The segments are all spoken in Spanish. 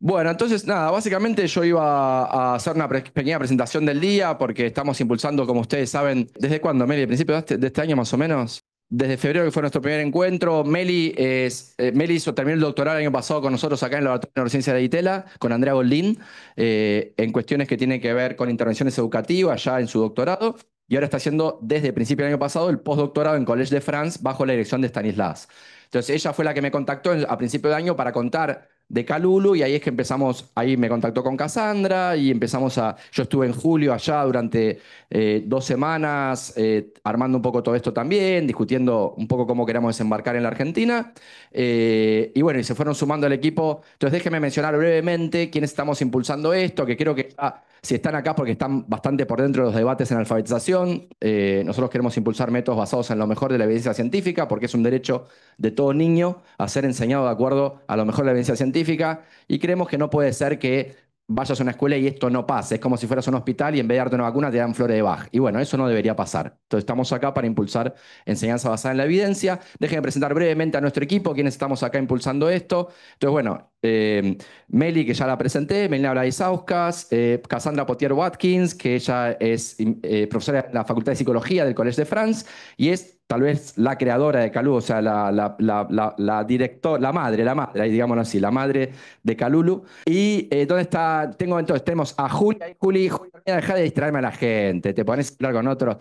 Bueno, entonces nada, básicamente yo iba a hacer una pequeña presentación del día porque estamos impulsando, como ustedes saben, ¿desde cuándo, Meli? ¿A principios de este año más o menos? Desde febrero que fue nuestro primer encuentro. Meli terminó el doctorado el año pasado con nosotros acá en el Laboratorio de Neurociencia de Itela, con Andrea Goldín, en cuestiones que tienen que ver con intervenciones educativas ya en su doctorado. Y ahora está haciendo desde el principio del año pasado el postdoctorado en Collège de France bajo la dirección de Stanislas. Entonces ella fue la que me contactó a principio de año para contar de Calulu y ahí es que empezamos, ahí me contactó con Cassandra y yo estuve en julio allá durante 2 semanas armando un poco todo esto también, discutiendo un poco cómo queremos desembarcar en la Argentina. Y bueno, y se fueron sumando al equipo. Entonces déjenme mencionar brevemente quiénes estamos impulsando esto, que creo que ya, si están acá porque están bastante por dentro de los debates en alfabetización. Nosotros queremos impulsar métodos basados en lo mejor de la evidencia científica porque es un derecho de todo niño a ser enseñado de acuerdo a lo mejor de la evidencia científica y creemos que no puede ser que vayas a una escuela y esto no pase. Es como si fueras a un hospital y en vez de darte una vacuna te dan flores de Bach. Y bueno, eso no debería pasar. Entonces estamos acá para impulsar enseñanza basada en la evidencia. Déjenme presentar brevemente a nuestro equipo, quienes estamos acá impulsando esto. Entonces, bueno, Meli, que ya la presenté, Melina Blaisauskas, Cassandra Potier-Watkins, que ella es profesora en la Facultad de Psicología del Collège de France y es tal vez la creadora de Calulu, o sea, la madre, ahí digámoslo así, la madre de Calulu. Y ¿dónde está? Tenemos a Julia y Julia, deja de distraerme a la gente, te pones a hablar con otros.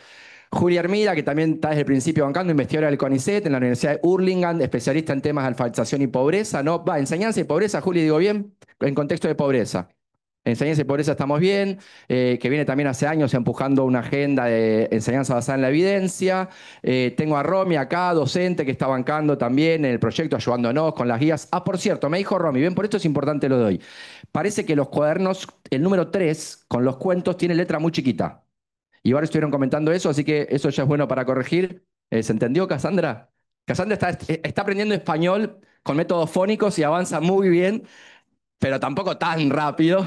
Julia Hermida, que también está desde el principio bancando, investigadora del CONICET en la Universidad de Hurlingham, especialista en temas de alfabetización y pobreza, ¿no? Enseñanza y pobreza, Julia, digo bien, en contexto de pobreza. Enseñanza y pobreza estamos bien, que viene también hace años empujando una agenda de enseñanza basada en la evidencia. Tengo a Romy acá, docente, que está bancando también en el proyecto, ayudándonos con las guías. Ah, por cierto, me dijo Romy, bien, por esto es importante lo doy. Parece que los cuadernos, el número 3 con los cuentos, tiene letra muy chiquita. Y varios estuvieron comentando eso, así que eso ya es bueno para corregir. ¿Se entendió, Cassandra? Cassandra está aprendiendo español con métodos fónicos y avanza muy bien, pero tampoco tan rápido.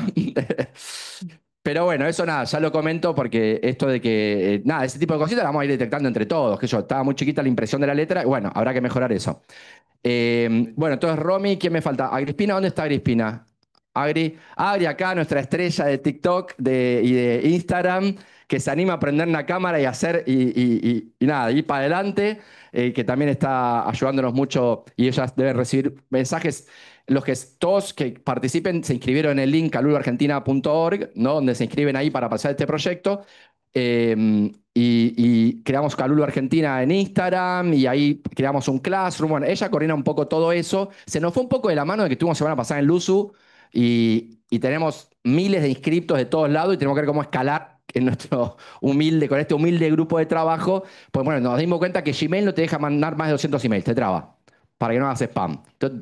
Pero bueno, eso nada, ya lo comento porque esto de que, nada, ese tipo de cositas las vamos a ir detectando entre todos, que yo, estaba muy chiquita la impresión de la letra, y bueno, habrá que mejorar eso. Bueno, entonces Romy, ¿quién me falta? Agrispina, ¿dónde está Agrispina? Agri acá, nuestra estrella de TikTok y de Instagram, que se anima a prender una cámara y hacer, y nada, ir para adelante, que también está ayudándonos mucho y ellas deben recibir mensajes. Todos que participen se inscribieron en el link caluluargentina.org, ¿no? Donde se inscriben ahí para pasar este proyecto. Y creamos Calulu Argentina en Instagram y ahí creamos un classroom. Bueno, ella coordina un poco todo eso. Se nos fue un poco de la mano de que estuvimos semana pasada en Luzu y tenemos miles de inscriptos de todos lados y tenemos que ver cómo escalar con este humilde grupo de trabajo. Pues bueno, nos dimos cuenta que Gmail no te deja mandar más de 200 emails, te traba, para que no hagas spam. Entonces,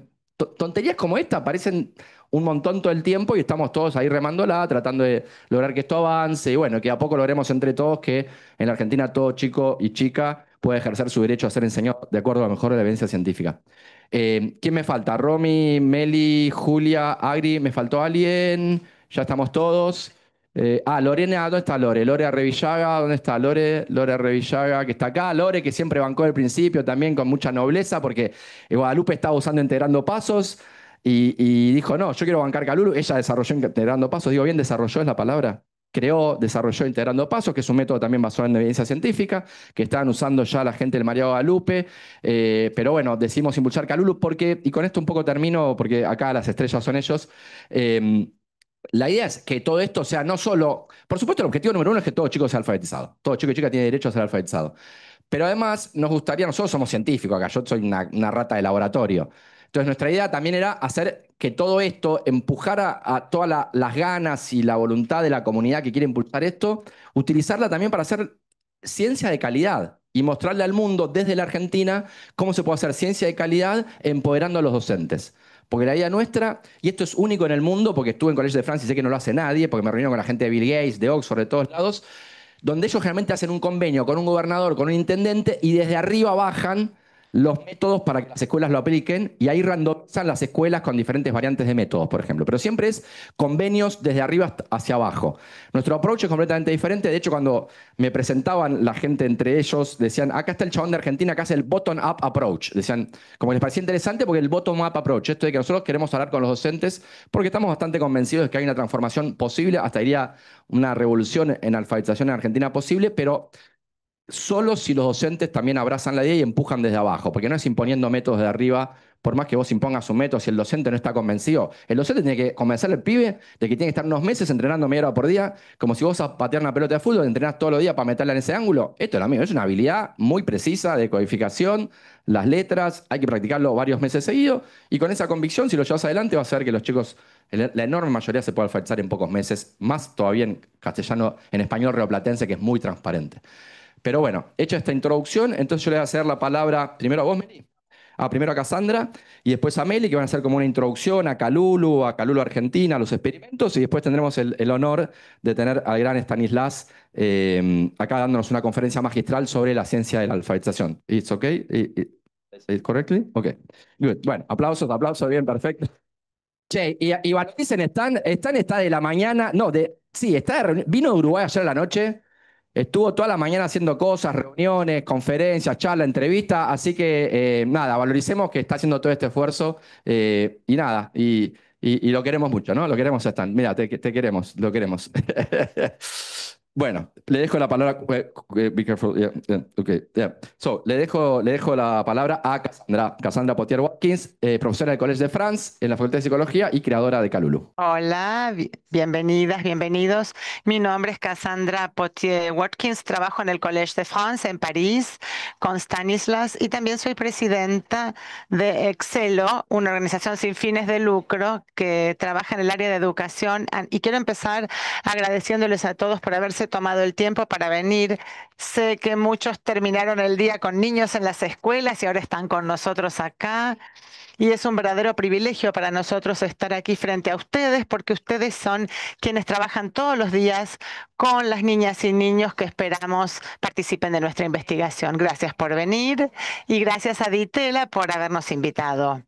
tonterías como esta aparecen un montón todo el tiempo y estamos todos ahí remándola, tratando de lograr que esto avance y bueno, que a poco logremos entre todos que en la Argentina todo chico y chica pueda ejercer su derecho a ser enseñado de acuerdo a lo mejor de la evidencia científica. ¿Quién me falta? Romy, Meli, Julia, Agri, ¿me faltó alguien? Ya estamos todos. Lorena, ¿dónde está Lore? Lore Arrevillaga, ¿dónde está Lore? Lore Arrevillaga, que está acá. Lore, que siempre bancó al principio también con mucha nobleza, porque Guadalupe estaba usando integrando pasos y dijo, no, yo quiero bancar Calulu. Ella desarrolló integrando pasos, digo bien, desarrolló es la palabra. Creó, desarrolló Integrando Pasos, que es un método también basado en evidencia científica, que estaban usando ya la gente del María Guadalupe. Pero bueno, decidimos impulsar Calulu porque, y con esto un poco termino, porque acá las estrellas son ellos. La idea es que todo esto sea no solo, por supuesto el objetivo número uno es que todo chico sea alfabetizado, todo chico y chica tiene derecho a ser alfabetizado, pero además nos gustaría, nosotros somos científicos acá, yo soy una rata de laboratorio, entonces nuestra idea también era hacer que todo esto empujara a todas las ganas y la voluntad de la comunidad que quiere impulsar esto, utilizarla también para hacer ciencia de calidad y mostrarle al mundo desde la Argentina cómo se puede hacer ciencia de calidad empoderando a los docentes. Porque la idea nuestra, y esto es único en el mundo, porque estuve en Colegio de Francia y sé que no lo hace nadie, porque me reuní con la gente de Bill Gates, de Oxford, de todos lados, donde ellos generalmente hacen un convenio con un gobernador, con un intendente, y desde arriba bajan los métodos para que las escuelas lo apliquen y ahí randomizan las escuelas con diferentes variantes de métodos, por ejemplo. Pero siempre es convenios desde arriba hacia abajo. Nuestro approach es completamente diferente. De hecho, cuando me presentaban la gente entre ellos, decían, acá está el chabón de Argentina, acá es el bottom-up approach. Decían, como les parecía interesante porque el bottom-up approach, esto de que nosotros queremos hablar con los docentes porque estamos bastante convencidos de que hay una transformación posible, hasta diría una revolución en alfabetización en Argentina posible, pero solo si los docentes también abrazan la idea y empujan desde abajo, porque no es imponiendo métodos de arriba, por más que vos impongas un método, si el docente no está convencido, el docente tiene que convencer al pibe de que tiene que estar unos meses entrenando media hora por día, como si vos a patear una pelota de fútbol, entrenás todos los días para meterla en ese ángulo. Esto, amigo, es una habilidad muy precisa de codificación, las letras, hay que practicarlo varios meses seguidos, y con esa convicción, si lo llevas adelante, vas a ver que los chicos, la enorme mayoría se puede alfabetizar en pocos meses, más todavía en castellano, en español rioplatense, que es muy transparente. Pero bueno, hecha esta introducción, entonces yo le voy a hacer la palabra primero a vos, Meli. Primero a Cassandra y después a Meli, que van a hacer como una introducción a Calulu Argentina, a los experimentos, y después tendremos el honor de tener al gran Stanislas acá dándonos una conferencia magistral sobre la ciencia de la alfabetización. ¿It's okay? Is it correctly? Okay. Good. Bueno, aplausos, aplausos, bien, perfecto. Che, y Valoticen está de la mañana, no, sí, está de reunión, vino de Uruguay ayer a la noche, estuvo toda la mañana haciendo cosas, reuniones, conferencias, charlas, entrevistas, así que nada, valoricemos que está haciendo todo este esfuerzo y nada, y lo queremos mucho, ¿no? Lo queremos, Stan. Mira, te queremos, lo queremos. Bueno, le dejo la palabra. Be careful. Yeah, yeah, okay, yeah. So, le dejo la palabra a Cassandra Potier Watkins, profesora del Collège de France en la Facultad de Psicología y creadora de Calulu. Hola, bienvenidas, bienvenidos. Mi nombre es Cassandra Potier Watkins, trabajo en el Collège de France en París con Stanislas y también soy presidenta de Excelo, una organización sin fines de lucro que trabaja en el área de educación. Y quiero empezar agradeciéndoles a todos por haberse tomado el tiempo para venir. Sé que muchos terminaron el día con niños en las escuelas y ahora están con nosotros acá. Y es un verdadero privilegio para nosotros estar aquí frente a ustedes porque ustedes son quienes trabajan todos los días con las niñas y niños que esperamos participen de nuestra investigación. Gracias por venir y gracias a Ditela por habernos invitado.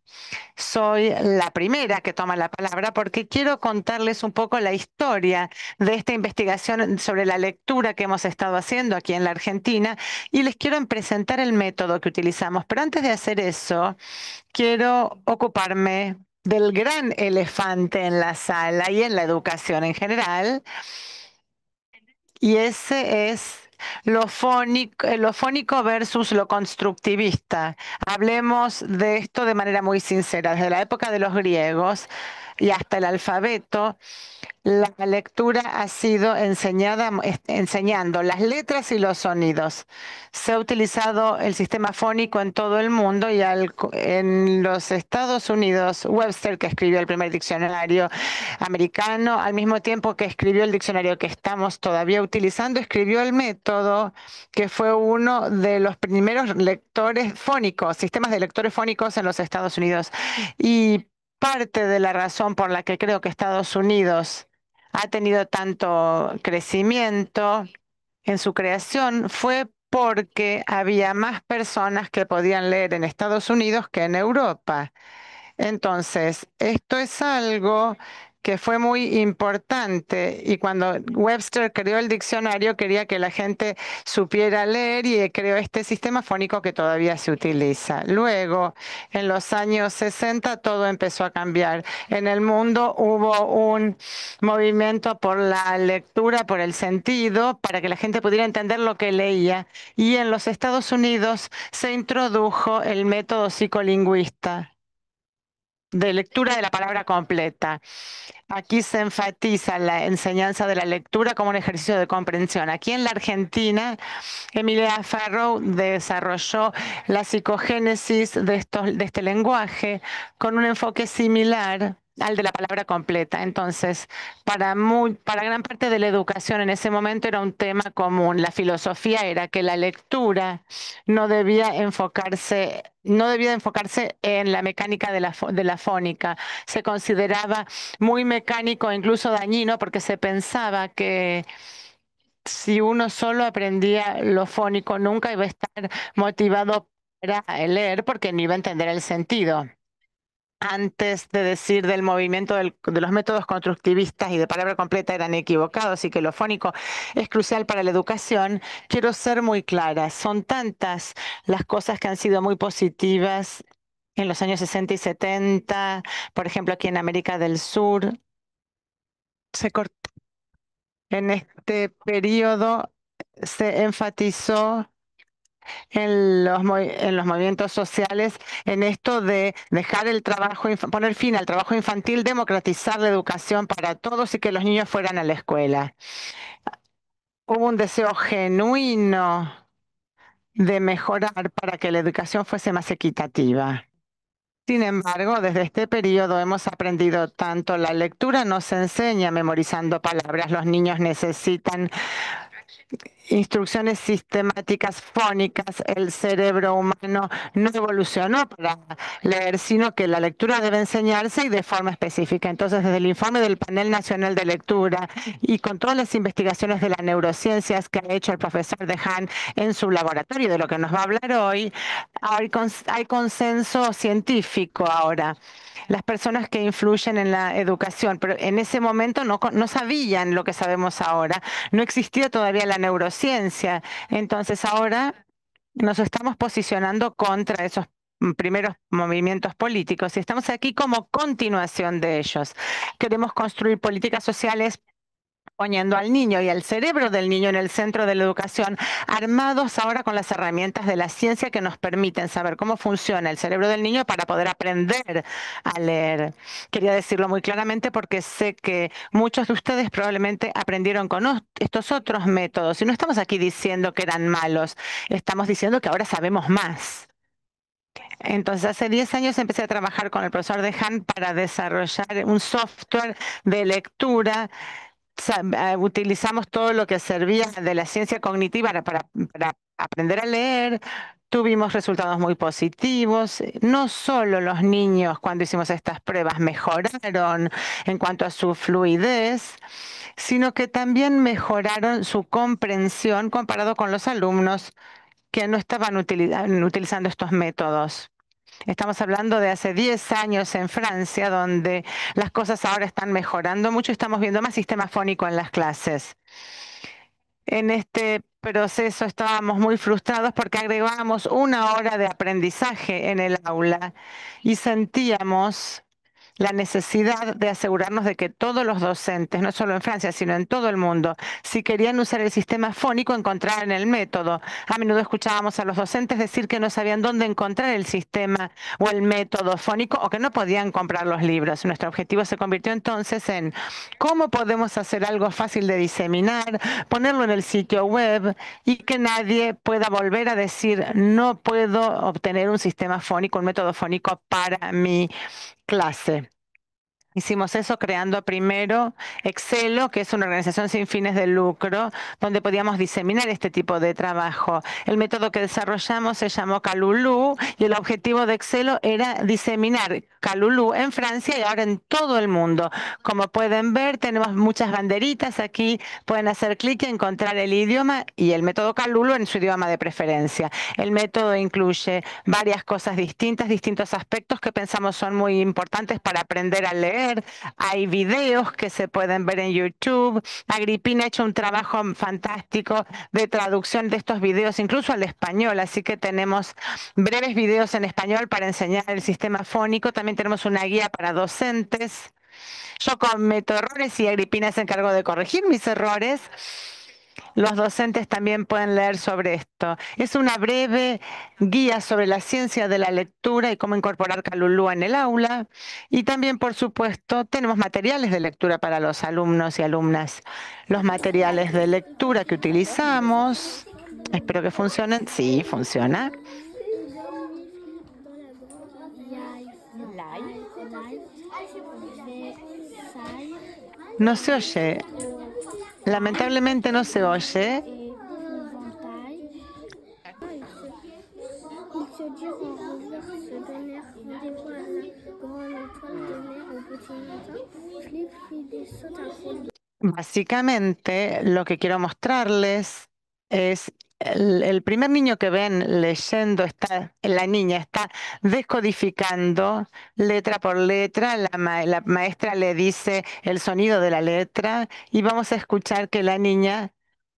Soy la primera que toma la palabra porque quiero contarles un poco la historia de esta investigación sobre la lectura que hemos estado haciendo aquí en la Argentina y les quiero presentar el método que utilizamos. Pero antes de hacer eso, quiero ocuparme del gran elefante en la sala y en la educación en general, y ese es lo fónico versus lo constructivista. Hablemos de esto de manera muy sincera. Desde la época de los griegos y hasta el alfabeto, la lectura ha sido enseñando las letras y los sonidos. Se ha utilizado el sistema fónico en todo el mundo y en los Estados Unidos, Webster, que escribió el primer diccionario americano, al mismo tiempo que escribió el diccionario que estamos todavía utilizando, escribió el método que fue uno de los primeros lectores fónicos, sistemas de lectores fónicos en los Estados Unidos. Y parte de la razón por la que creo que Estados Unidos ha tenido tanto crecimiento en su creación fue porque había más personas que podían leer en Estados Unidos que en Europa. Entonces, esto es algo que fue muy importante y cuando Webster creó el diccionario quería que la gente supiera leer y creó este sistema fónico que todavía se utiliza. Luego, en los años 60, todo empezó a cambiar. En el mundo hubo un movimiento por la lectura, por el sentido, para que la gente pudiera entender lo que leía. Y en los Estados Unidos se introdujo el método psicolingüista de lectura de la palabra completa. Aquí se enfatiza la enseñanza de la lectura como un ejercicio de comprensión. Aquí en la Argentina, Emilia Farrow desarrolló la psicogénesis de este lenguaje con un enfoque similar al de la palabra completa. Entonces, para gran parte de la educación en ese momento era un tema común. La filosofía era que la lectura no debía enfocarse en la mecánica de la fónica. Se consideraba muy mecánico e incluso dañino porque se pensaba que si uno solo aprendía lo fónico, nunca iba a estar motivado a leer porque no iba a entender el sentido. Antes de decir del movimiento de los métodos constructivistas y de palabra completa eran equivocados y que lo fónico es crucial para la educación, quiero ser muy clara. Son tantas las cosas que han sido muy positivas en los años 60 y 70, por ejemplo, aquí en América del Sur. Se cortó. En este periodo se enfatizó en los movimientos sociales, en esto de dejar el trabajo, poner fin al trabajo infantil, democratizar la educación para todos y que los niños fueran a la escuela. Hubo un deseo genuino de mejorar para que la educación fuese más equitativa. Sin embargo, desde este periodo hemos aprendido tanto. La lectura no se enseña memorizando palabras. Los niños necesitan instrucciones sistemáticas fónicas. El cerebro humano no evolucionó para leer, sino que la lectura debe enseñarse y de forma específica. Entonces, desde el informe del Panel Nacional de Lectura y con todas las investigaciones de las neurociencias que ha hecho el profesor Dehaene en su laboratorio, de lo que nos va a hablar hoy, hay consenso científico ahora. Las personas que influyen en la educación, pero en ese momento no sabían lo que sabemos ahora. No existía todavía la neurociencia. Entonces ahora nos estamos posicionando contra esos primeros movimientos políticos y estamos aquí como continuación de ellos. Queremos construir políticas sociales poniendo al niño y al cerebro del niño en el centro de la educación, armados ahora con las herramientas de la ciencia que nos permiten saber cómo funciona el cerebro del niño para poder aprender a leer. Quería decirlo muy claramente porque sé que muchos de ustedes probablemente aprendieron con estos otros métodos y no estamos aquí diciendo que eran malos, estamos diciendo que ahora sabemos más. Entonces, hace 10 años empecé a trabajar con el profesor Dehaene para desarrollar un software de lectura. Utilizamos todo lo que servía de la ciencia cognitiva para aprender a leer. Tuvimos resultados muy positivos. No solo los niños cuando hicimos estas pruebas mejoraron en cuanto a su fluidez, sino que también mejoraron su comprensión comparado con los alumnos que no estaban utilizando estos métodos. Estamos hablando de hace 10 años en Francia, donde las cosas ahora están mejorando mucho y estamos viendo más sistema fónico en las clases. En este proceso estábamos muy frustrados porque agregábamos una hora de aprendizaje en el aula y sentíamos la necesidad de asegurarnos de que todos los docentes, no solo en Francia, sino en todo el mundo, si querían usar el sistema fónico, encontraran el método. A menudo escuchábamos a los docentes decir que no sabían dónde encontrar el sistema o el método fónico o que no podían comprar los libros. Nuestro objetivo se convirtió entonces en cómo podemos hacer algo fácil de diseminar, ponerlo en el sitio web y que nadie pueda volver a decir no puedo obtener un sistema fónico, un método fónico para mi clase. Hicimos eso creando primero Excelo, que es una organización sin fines de lucro, donde podíamos diseminar este tipo de trabajo. El método que desarrollamos se llamó Calulú y el objetivo de Excelo era diseminar Calulú en Francia y ahora en todo el mundo. Como pueden ver, tenemos muchas banderitas aquí. Pueden hacer clic y encontrar el idioma y el método Calulú en su idioma de preferencia. El método incluye varias cosas distintas, distintos aspectos que pensamos son muy importantes para aprender a leer. Hay videos que se pueden ver en YouTube. Agripina ha hecho un trabajo fantástico de traducción de estos videos, incluso al español, así que tenemos breves videos en español para enseñar el sistema fónico. También tenemos una guía para docentes. Yo cometo errores y Agripina se encargó de corregir mis errores. Los docentes también pueden leer sobre esto. Es una breve guía sobre la ciencia de la lectura y cómo incorporar Calulú en el aula. Y también, por supuesto, tenemos materiales de lectura para los alumnos y alumnas. Los materiales de lectura que utilizamos, espero que funcionen. Sí, funciona. No se oye. Lamentablemente no se oye. Básicamente, lo que quiero mostrarles es el primer niño que ven leyendo, la niña está descodificando letra por letra, la maestra le dice el sonido de la letra y vamos a escuchar que la niña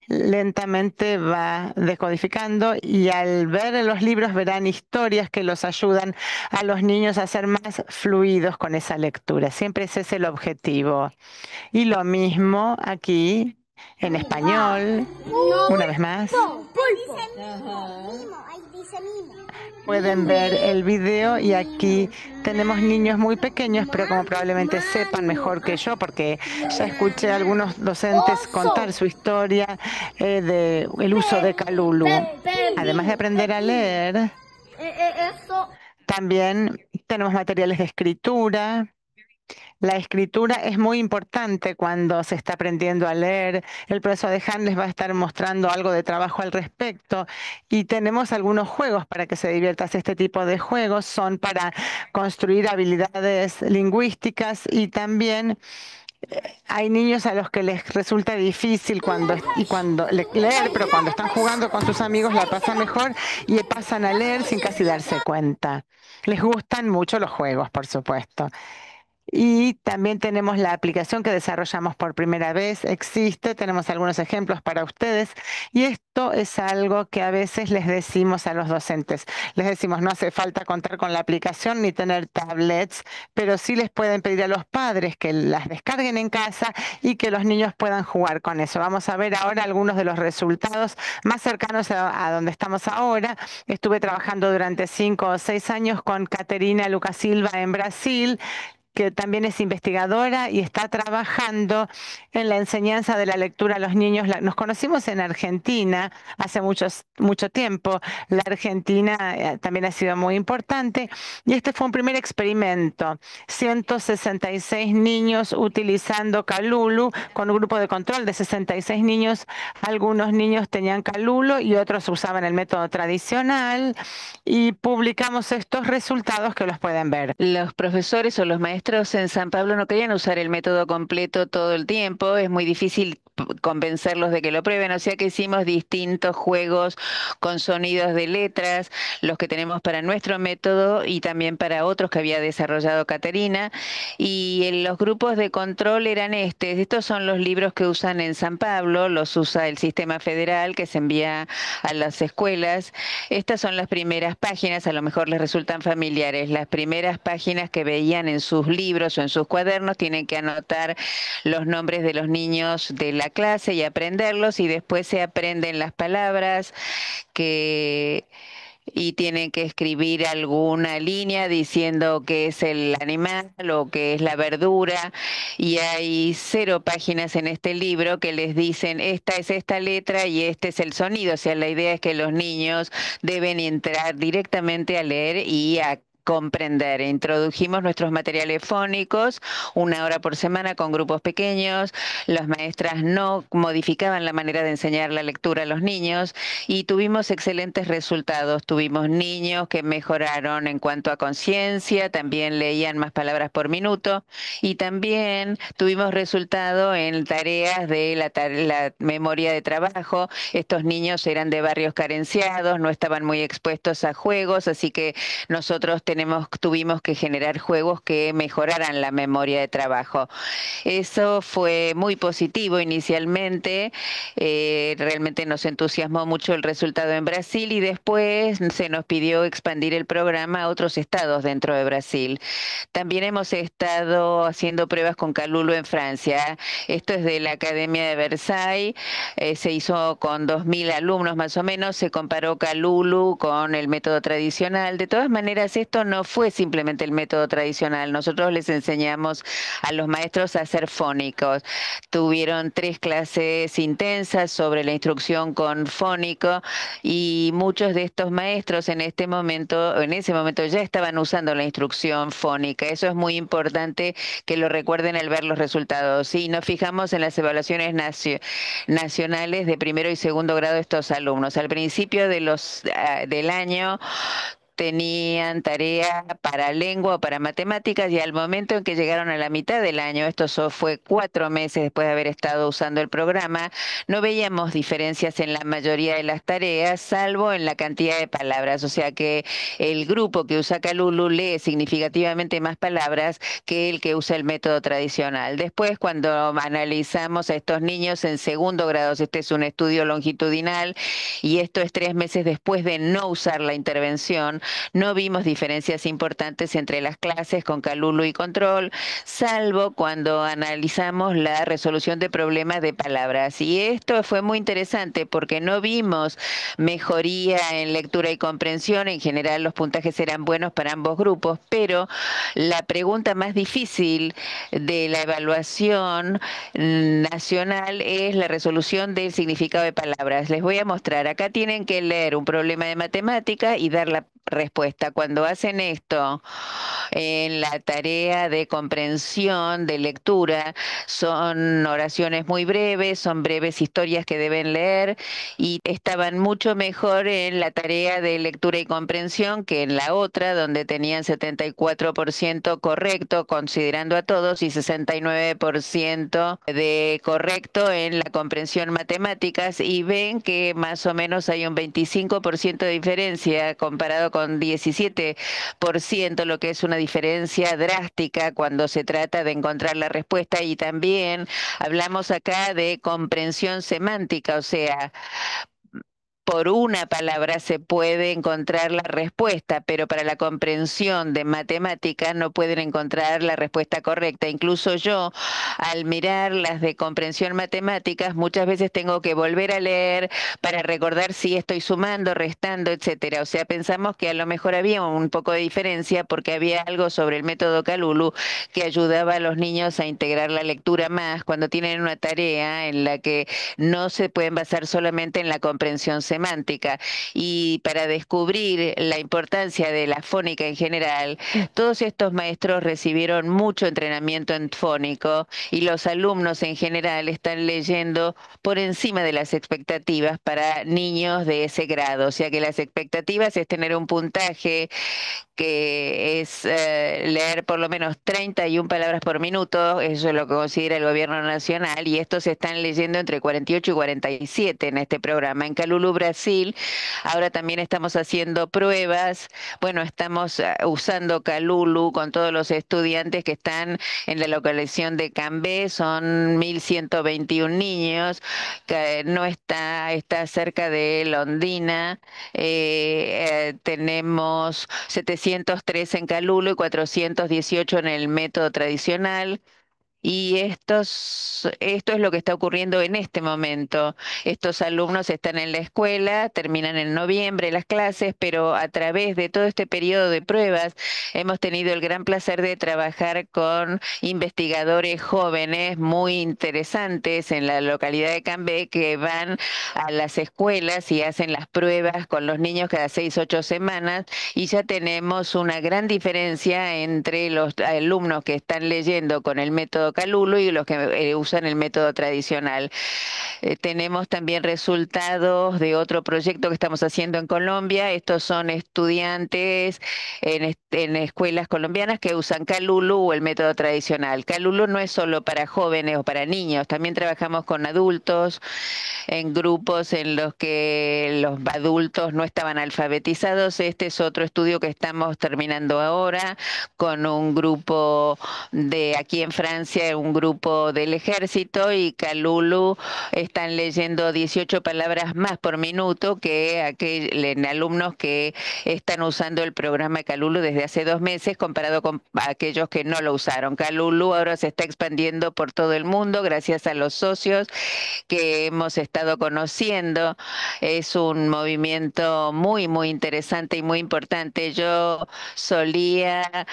lentamente va descodificando y al ver en los libros verán historias que los ayudan a los niños a ser más fluidos con esa lectura. Siempre ese es el objetivo. Y lo mismo aquí en español, una vez más. Pueden ver el video y aquí tenemos niños muy pequeños, pero como probablemente sepan mejor que yo, porque ya escuché a algunos docentes contar su historia de el uso de Calulu. Además de aprender a leer, también tenemos materiales de escritura. La escritura es muy importante cuando se está aprendiendo a leer. El profesor de Han les va a estar mostrando algo de trabajo al respecto. Y tenemos algunos juegos para que se diviertas. Este tipo de juegos son para construir habilidades lingüísticas y también hay niños a los que les resulta difícil leer, pero cuando están jugando con sus amigos la pasan mejor y pasan a leer sin casi darse cuenta. Les gustan mucho los juegos, por supuesto. Y también tenemos la aplicación que desarrollamos por primera vez. Existe, tenemos algunos ejemplos para ustedes. Y esto es algo que a veces les decimos a los docentes. Les decimos, no hace falta contar con la aplicación ni tener tablets, pero sí les pueden pedir a los padres que las descarguen en casa y que los niños puedan jugar con eso. Vamos a ver ahora algunos de los resultados más cercanos a donde estamos ahora. Estuve trabajando durante 5 o 6 años con Caterina Lucas Silva en Brasil, que también es investigadora y está trabajando en la enseñanza de la lectura a los niños. Nos conocimos en Argentina hace mucho tiempo. La Argentina también ha sido muy importante y este fue un primer experimento. 166 niños utilizando Calulu con un grupo de control de 66 niños. Algunos niños tenían Calulu y otros usaban el método tradicional y publicamos estos resultados que los pueden ver. Los profesores o los maestros en San Pablo no querían usar el método completo todo el tiempo, es muy difícil convencerlos de que lo prueben, o sea que hicimos distintos juegos con sonidos de letras, los que tenemos para nuestro método y también para otros que había desarrollado Caterina, y los grupos de control eran estos son los libros que usan en San Pablo, los usa el sistema federal que se envía a las escuelas. Estas son las primeras páginas, a lo mejor les resultan familiares, las primeras páginas que veían en sus libros o en sus cuadernos. Tienen que anotar los nombres de los niños de la clase y aprenderlos, y después se aprenden las palabras que y tienen que escribir alguna línea diciendo qué es el animal o qué es la verdura, y hay 0 páginas en este libro que les dicen esta es esta letra y este es el sonido. O sea, la idea es que los niños deben entrar directamente a leer y a comprender. Introdujimos nuestros materiales fónicos 1 hora por semana con grupos pequeños. Las maestras no modificaban la manera de enseñar la lectura a los niños y tuvimos excelentes resultados. Tuvimos niños que mejoraron en cuanto a conciencia, también leían más palabras por minuto, y también tuvimos resultado en tareas de la memoria de trabajo. Estos niños eran de barrios carenciados, no estaban muy expuestos a juegos, así que nosotros tuvimos que generar juegos que mejoraran la memoria de trabajo. Eso fue muy positivo inicialmente, realmente nos entusiasmó mucho el resultado en Brasil y después se nos pidió expandir el programa a otros estados dentro de Brasil. También hemos estado haciendo pruebas con Calulu en Francia. Esto es de la Academia de Versailles, se hizo con 2000 alumnos más o menos, se comparó Calulu con el método tradicional. De todas maneras, esto no fue simplemente el método tradicional. Nosotros les enseñamos a los maestros a ser fónicos. Tuvieron 3 clases intensas sobre la instrucción con fónico y muchos de estos maestros en ese momento ya estaban usando la instrucción fónica. Eso es muy importante que lo recuerden al ver los resultados. Y nos fijamos en las evaluaciones nacionales de primero y segundo grado de estos alumnos. Al principio del año tenían tarea para lengua o para matemáticas y al momento en que llegaron a la mitad del año, fue 4 meses después de haber estado usando el programa, no veíamos diferencias en la mayoría de las tareas, salvo en la cantidad de palabras. O sea que el grupo que usa Calulu lee significativamente más palabras que el que usa el método tradicional. Después, cuando analizamos a estos niños en segundo grado, este es un estudio longitudinal y esto es 3 meses después de no usar la intervención, no vimos diferencias importantes entre las clases con Calulu y control, salvo cuando analizamos la resolución de problemas de palabras. Y esto fue muy interesante porque no vimos mejoría en lectura y comprensión. En general los puntajes eran buenos para ambos grupos, pero la pregunta más difícil de la evaluación nacional es la resolución del significado de palabras. Les voy a mostrar. Acá tienen que leer un problema de matemática y dar la respuesta. Cuando hacen esto en la tarea de comprensión, de lectura, son oraciones muy breves, son breves historias que deben leer y estaban mucho mejor en la tarea de lectura y comprensión que en la otra, donde tenían 74% correcto, considerando a todos, y 69% de correcto en la comprensión matemáticas, y ven que más o menos hay un 25% de diferencia comparado con 17%, lo que es una diferencia drástica cuando se trata de encontrar la respuesta. Y también hablamos acá de comprensión semántica, o sea, por una palabra se puede encontrar la respuesta, pero para la comprensión de matemáticas no pueden encontrar la respuesta correcta. Incluso yo, al mirar las de comprensión matemáticas, muchas veces tengo que volver a leer para recordar si estoy sumando, restando, etcétera. O sea, pensamos que a lo mejor había un poco de diferencia porque había algo sobre el método Calulu que ayudaba a los niños a integrar la lectura más cuando tienen una tarea en la que no se pueden basar solamente en la comprensión semántica. Y para descubrir la importancia de la fónica en general, todos estos maestros recibieron mucho entrenamiento en fónico y los alumnos en general están leyendo por encima de las expectativas para niños de ese grado. O sea que las expectativas es tener un puntaje que es leer por lo menos 31 palabras por minuto, eso es lo que considera el gobierno nacional, y estos se están leyendo entre 48 y 47 en este programa. En Calulu, Brasil, ahora también estamos haciendo pruebas, bueno, estamos usando Calulu con todos los estudiantes que están en la localización de Cambé, son 1.121 niños, que no está cerca de Londina, tenemos 703 en Calulo y 418 en el método tradicional. Y esto es lo que está ocurriendo en este momento. Estos alumnos están en la escuela, terminan en noviembre las clases, pero a través de todo este periodo de pruebas hemos tenido el gran placer de trabajar con investigadores jóvenes muy interesantes en la localidad de Cambé que van a las escuelas y hacen las pruebas con los niños cada 6, 8 semanas y ya tenemos una gran diferencia entre los alumnos que están leyendo con el método Calulu y los que usan el método tradicional. Tenemos también resultados de otro proyecto que estamos haciendo en Colombia. Estos son estudiantes en escuelas colombianas que usan Calulu o el método tradicional. Calulu no es solo para jóvenes o para niños, también trabajamos con adultos en grupos en los que los adultos no estaban alfabetizados. Este es otro estudio que estamos terminando ahora con un grupo de aquí en Francia, un grupo del ejército, y Calulu están leyendo 18 palabras más por minuto que en alumnos que están usando el programa Calulu desde hace 2 meses comparado con aquellos que no lo usaron. Calulu ahora se está expandiendo por todo el mundo gracias a los socios que hemos estado conociendo. Es un movimiento muy, muy interesante y muy importante. Yo solía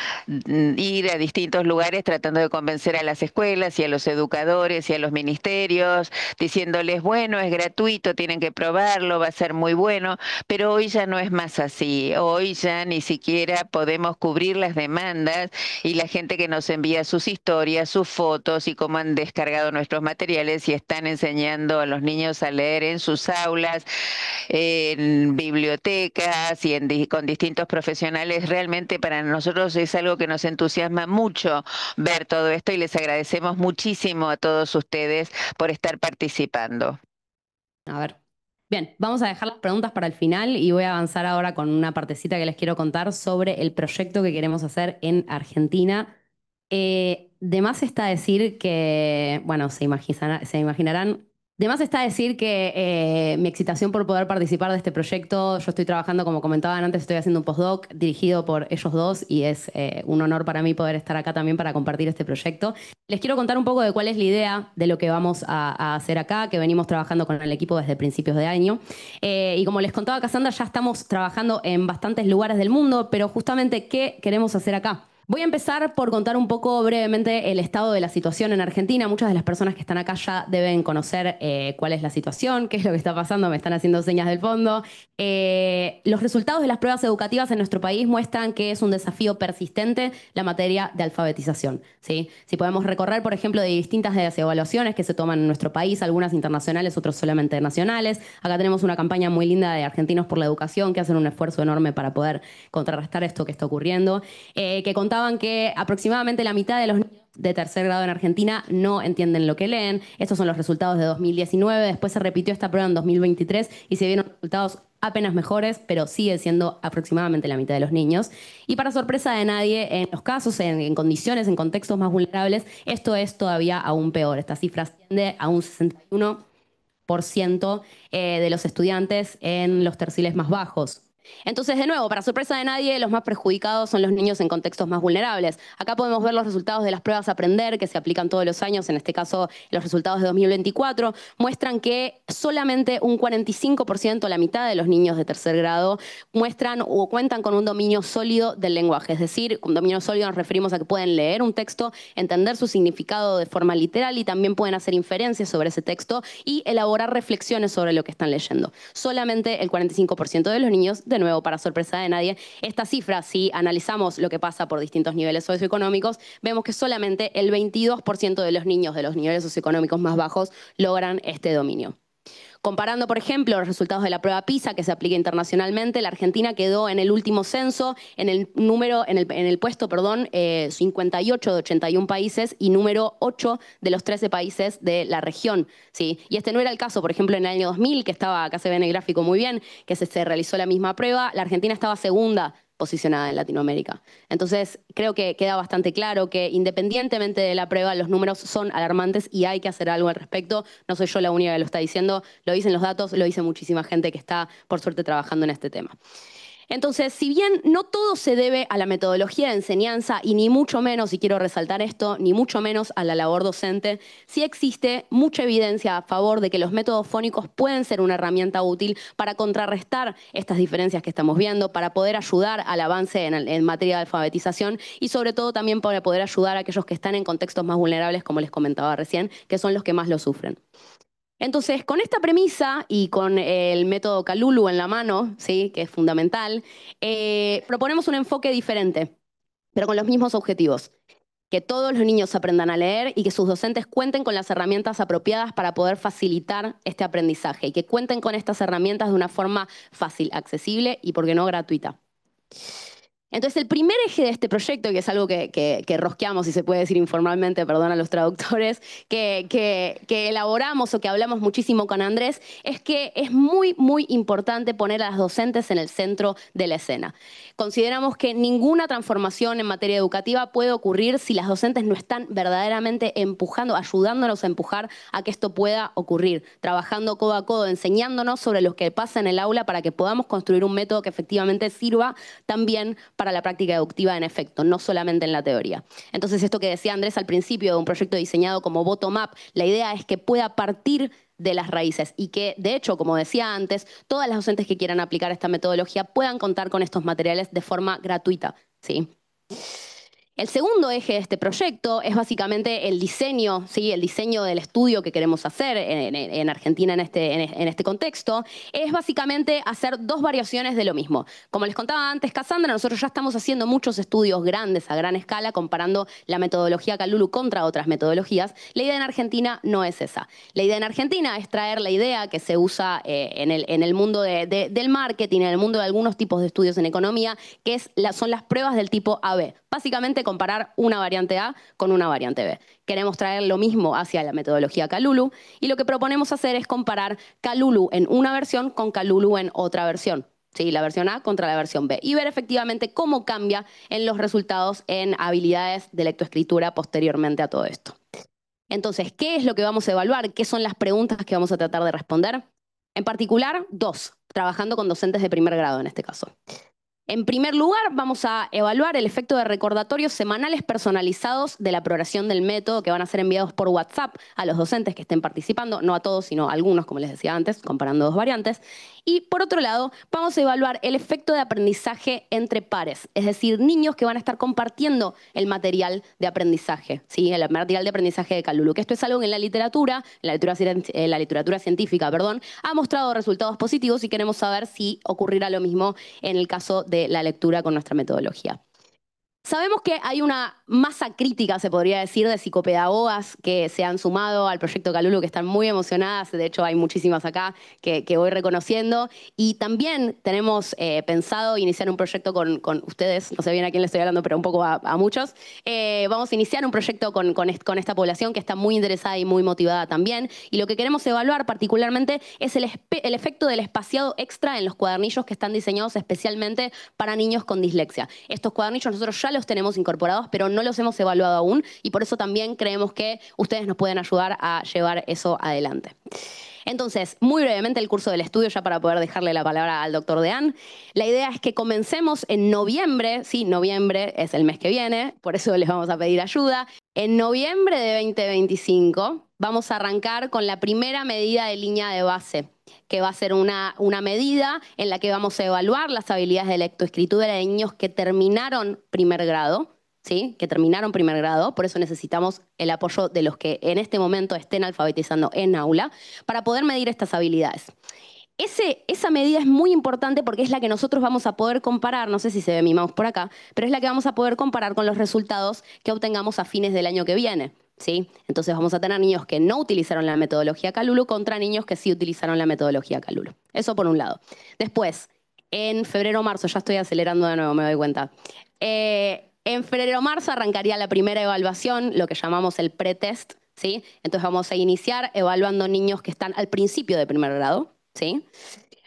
ir a distintos lugares tratando de convencer a las las escuelas y a los educadores y a los ministerios, diciéndoles, bueno, es gratuito, tienen que probarlo, va a ser muy bueno, pero hoy ya no es más así. Hoy ya ni siquiera podemos cubrir las demandas y la gente que nos envía sus historias, sus fotos y cómo han descargado nuestros materiales y están enseñando a los niños a leer en sus aulas, en bibliotecas y con distintos profesionales. Realmente para nosotros es algo que nos entusiasma mucho ver todo esto y les agradecemos muchísimo a todos ustedes por estar participando. A ver. Bien, vamos a dejar las preguntas para el final y voy a avanzar ahora con una partecita que les quiero contar sobre el proyecto que queremos hacer en Argentina. De más está decir que, bueno, se imaginarán, de más está decir que mi excitación por poder participar de este proyecto, yo estoy trabajando, como comentaban antes, estoy haciendo un postdoc dirigido por ellos dos y es un honor para mí poder estar acá también para compartir este proyecto. Les quiero contar un poco de cuál es la idea de lo que vamos a hacer acá, que venimos trabajando con el equipo desde principios de año. Y como les contaba Cassandra, ya estamos trabajando en bastantes lugares del mundo, pero justamente, ¿qué queremos hacer acá? Voy a empezar por contar un poco brevemente el estado de la situación en Argentina. Muchas de las personas que están acá ya deben conocer cuál es la situación, qué es lo que está pasando, me están haciendo señas del fondo. Los resultados de las pruebas educativas en nuestro país muestran que es un desafío persistente la materia de alfabetización, ¿sí? Si podemos recorrer, por ejemplo, de distintas de las evaluaciones que se toman en nuestro país, algunas internacionales, otras solamente nacionales. Acá tenemos una campaña muy linda de Argentinos por la Educación que hacen un esfuerzo enorme para poder contrarrestar esto que está ocurriendo, que contaban que aproximadamente la mitad de los niños de tercer grado en Argentina no entienden lo que leen. Estos son los resultados de 2019. Después se repitió esta prueba en 2023 y se vieron resultados apenas mejores, pero sigue siendo aproximadamente la mitad de los niños. Y para sorpresa de nadie, en los casos, en condiciones, en contextos más vulnerables, esto es todavía aún peor. Esta cifra asciende a un 61% de los estudiantes en los terciles más bajos. Entonces, de nuevo, para sorpresa de nadie, los más perjudicados son los niños en contextos más vulnerables. Acá podemos ver los resultados de las pruebas Aprender, que se aplican todos los años. En este caso, los resultados de 2024 muestran que solamente un 45%, la mitad de los niños de tercer grado, muestran o cuentan con un dominio sólido del lenguaje. Es decir, con dominio sólido nos referimos a que pueden leer un texto, entender su significado de forma literal y también pueden hacer inferencias sobre ese texto y elaborar reflexiones sobre lo que están leyendo. Solamente el 45% de los niños, de nuevo, para sorpresa de nadie. Esta cifra, si analizamos lo que pasa por distintos niveles socioeconómicos, vemos que solamente el 22% de los niños de los niveles socioeconómicos más bajos logran este dominio. Comparando, por ejemplo, los resultados de la prueba PISA que se aplica internacionalmente, la Argentina quedó en el último censo en el puesto 58 de 81 países y número 8 de los 13 países de la región, ¿sí? Y este no era el caso, por ejemplo, en el año 2000, que estaba, acá se ve en el gráfico muy bien, que se realizó la misma prueba, la Argentina estaba segunda posicionada en Latinoamérica. Entonces, creo que queda bastante claro que independientemente de la prueba, los números son alarmantes y hay que hacer algo al respecto. No soy yo la única que lo está diciendo, lo dicen los datos, lo dice muchísima gente que está, por suerte, trabajando en este tema. Entonces, si bien no todo se debe a la metodología de enseñanza y ni mucho menos, y quiero resaltar esto, ni mucho menos a la labor docente, sí existe mucha evidencia a favor de que los métodos fónicos pueden ser una herramienta útil para contrarrestar estas diferencias que estamos viendo, para poder ayudar al avance en materia de alfabetización y sobre todo también para poder ayudar a aquellos que están en contextos más vulnerables, como les comentaba recién, que son los que más lo sufren. Entonces, con esta premisa y con el método Kalulu en la mano, ¿sí?, que es fundamental, proponemos un enfoque diferente, pero con los mismos objetivos. Que todos los niños aprendan a leer y que sus docentes cuenten con las herramientas apropiadas para poder facilitar este aprendizaje y que cuenten con estas herramientas de una forma fácil, accesible y, por qué no, gratuita. Entonces, el primer eje de este proyecto, que es algo que rosqueamos, si se puede decir informalmente, perdón a los traductores, que elaboramos o que hablamos muchísimo con Andrés, es que es muy, muy importante poner a las docentes en el centro de la escena. Consideramos que ninguna transformación en materia educativa puede ocurrir si las docentes no están verdaderamente empujando, ayudándonos a empujar a que esto pueda ocurrir, trabajando codo a codo, enseñándonos sobre lo que pasa en el aula para que podamos construir un método que efectivamente sirva también para la práctica educativa en efecto, no solamente en la teoría. Entonces, esto que decía Andrés al principio de un proyecto diseñado como bottom-up, la idea es que pueda partir de las raíces y que, de hecho, como decía antes, todas las docentes que quieran aplicar esta metodología puedan contar con estos materiales de forma gratuita, ¿sí? El segundo eje de este proyecto es básicamente el diseño, ¿sí? El diseño del estudio que queremos hacer en Argentina en este contexto. Es básicamente hacer dos variaciones de lo mismo. Como les contaba antes, Cassandra, nosotros ya estamos haciendo muchos estudios grandes a gran escala comparando la metodología Kalulu contra otras metodologías. La idea en Argentina no es esa. La idea en Argentina es traer la idea que se usa en el mundo del marketing, en el mundo de algunos tipos de estudios en economía, que son las pruebas del tipo AB. Básicamente comparar una variante A con una variante B. Queremos traer lo mismo hacia la metodología Kalulu y lo que proponemos hacer es comparar Kalulu en una versión con Kalulu en otra versión. ¿Sí? La versión A contra la versión B y ver efectivamente cómo cambia en los resultados en habilidades de lectoescritura posteriormente a todo esto. Entonces, ¿qué es lo que vamos a evaluar? ¿Qué son las preguntas que vamos a tratar de responder? En particular, dos, trabajando con docentes de primer grado en este caso. En primer lugar, vamos a evaluar el efecto de recordatorios semanales personalizados de la progresión del método que van a ser enviados por WhatsApp a los docentes que estén participando, no a todos, sino a algunos, como les decía antes, comparando dos variantes. Y por otro lado, vamos a evaluar el efecto de aprendizaje entre pares, es decir, niños que van a estar compartiendo el material de aprendizaje, ¿sí? El material de aprendizaje de Kalulu, que esto es algo que en la literatura científica, ha mostrado resultados positivos y queremos saber si ocurrirá lo mismo en el caso de la lectura con nuestra metodología. Sabemos que hay una masa crítica, se podría decir, de psicopedagogas que se han sumado al proyecto Kalulu, que están muy emocionadas. De hecho, hay muchísimas acá que voy reconociendo. Y también tenemos pensado iniciar un proyecto con ustedes, no sé bien a quién le estoy hablando, pero un poco a muchos. Vamos a iniciar un proyecto con esta población que está muy interesada y muy motivada también. Y lo que queremos evaluar particularmente es el efecto del espaciado extra en los cuadernillos que están diseñados especialmente para niños con dislexia. Estos cuadernillos nosotros ya los tenemos incorporados, pero no los hemos evaluado aún y por eso también creemos que ustedes nos pueden ayudar a llevar eso adelante. Entonces, muy brevemente el curso del estudio, ya para poder dejarle la palabra al doctor Deán. La idea es que comencemos en noviembre, sí, noviembre es el mes que viene, por eso les vamos a pedir ayuda. En noviembre de 2025 vamos a arrancar con la primera medida de línea de base, que va a ser una medida en la que vamos a evaluar las habilidades de lectoescritura de niños que terminaron primer grado, ¿sí? Que terminaron primer grado, por eso necesitamos el apoyo de los que en este momento estén alfabetizando en aula para poder medir estas habilidades. Esa medida es muy importante porque es la que nosotros vamos a poder comparar, no sé si se ve mi mouse por acá, pero es la que vamos a poder comparar con los resultados que obtengamos a fines del año que viene. ¿Sí? Entonces vamos a tener niños que no utilizaron la metodología Kalulu contra niños que sí utilizaron la metodología Kalulu. Eso por un lado. Después, en febrero-marzo, ya estoy acelerando de nuevo, me doy cuenta. En febrero-marzo arrancaría la primera evaluación, lo que llamamos el pretest, ¿sí? Entonces vamos a iniciar evaluando niños que están al principio de primer grado, ¿sí?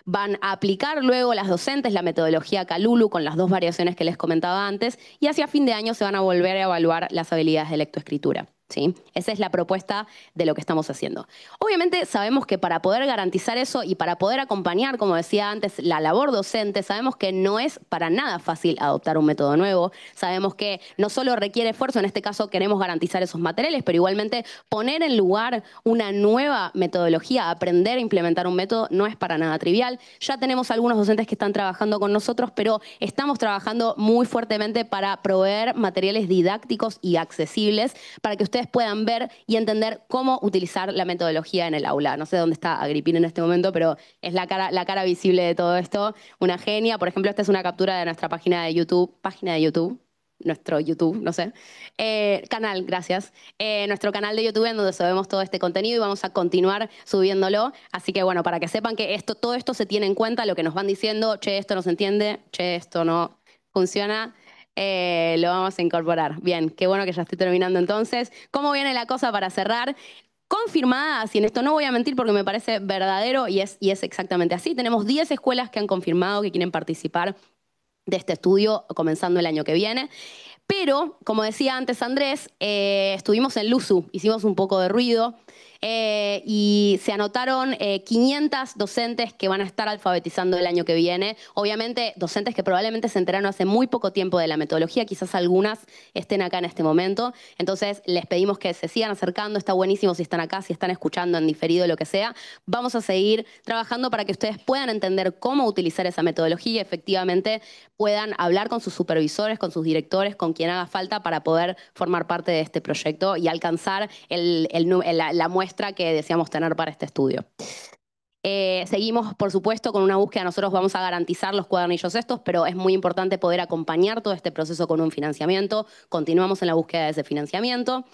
Van a aplicar luego las docentes la metodología Kalulu con las dos variaciones que les comentaba antes y hacia fin de año se van a volver a evaluar las habilidades de lectoescritura. ¿Sí? Esa es la propuesta de lo que estamos haciendo. Obviamente sabemos que para poder garantizar eso y para poder acompañar, como decía antes, la labor docente, sabemos que no es para nada fácil adoptar un método nuevo. Sabemos que no solo requiere esfuerzo, en este caso queremos garantizar esos materiales, pero igualmente poner en lugar una nueva metodología, aprender a implementar un método, no es para nada trivial. Ya tenemos algunos docentes que están trabajando con nosotros, pero estamos trabajando muy fuertemente para proveer materiales didácticos y accesibles para que ustedes puedan ver y entender cómo utilizar la metodología en el aula. No sé dónde está Agripina en este momento, pero es la cara visible de todo esto. Una genia. Por ejemplo, esta es una captura de nuestra página de YouTube, nuestro YouTube, no sé. Canal, gracias. Nuestro canal de YouTube en donde subimos todo este contenido y vamos a continuar subiéndolo. Así que bueno, para que sepan que todo esto se tiene en cuenta, lo que nos van diciendo, che, esto no se entiende, che, esto no funciona. Lo vamos a incorporar. Bien, qué bueno que ya estoy terminando entonces. ¿Cómo viene la cosa para cerrar? Confirmadas, y en esto no voy a mentir porque me parece verdadero y es exactamente así. Tenemos 10 escuelas que han confirmado que quieren participar de este estudio comenzando el año que viene. Pero, como decía antes Andrés, estuvimos en LUSU, hicimos un poco de ruido y se anotaron 500 docentes que van a estar alfabetizando el año que viene. Obviamente, docentes que probablemente se enteraron hace muy poco tiempo de la metodología, quizás algunas estén acá en este momento. Entonces, les pedimos que se sigan acercando, está buenísimo si están acá, si están escuchando en diferido, lo que sea. Vamos a seguir trabajando para que ustedes puedan entender cómo utilizar esa metodología y efectivamente puedan hablar con sus supervisores, con sus directores, con quien haga falta para poder formar parte de este proyecto y alcanzar la muestra que deseamos tener para este estudio. Seguimos, por supuesto, con una búsqueda. Nosotros vamos a garantizar los cuadernillos estos, pero es muy importante poder acompañar todo este proceso con un financiamiento. Continuamos en la búsqueda de ese financiamiento.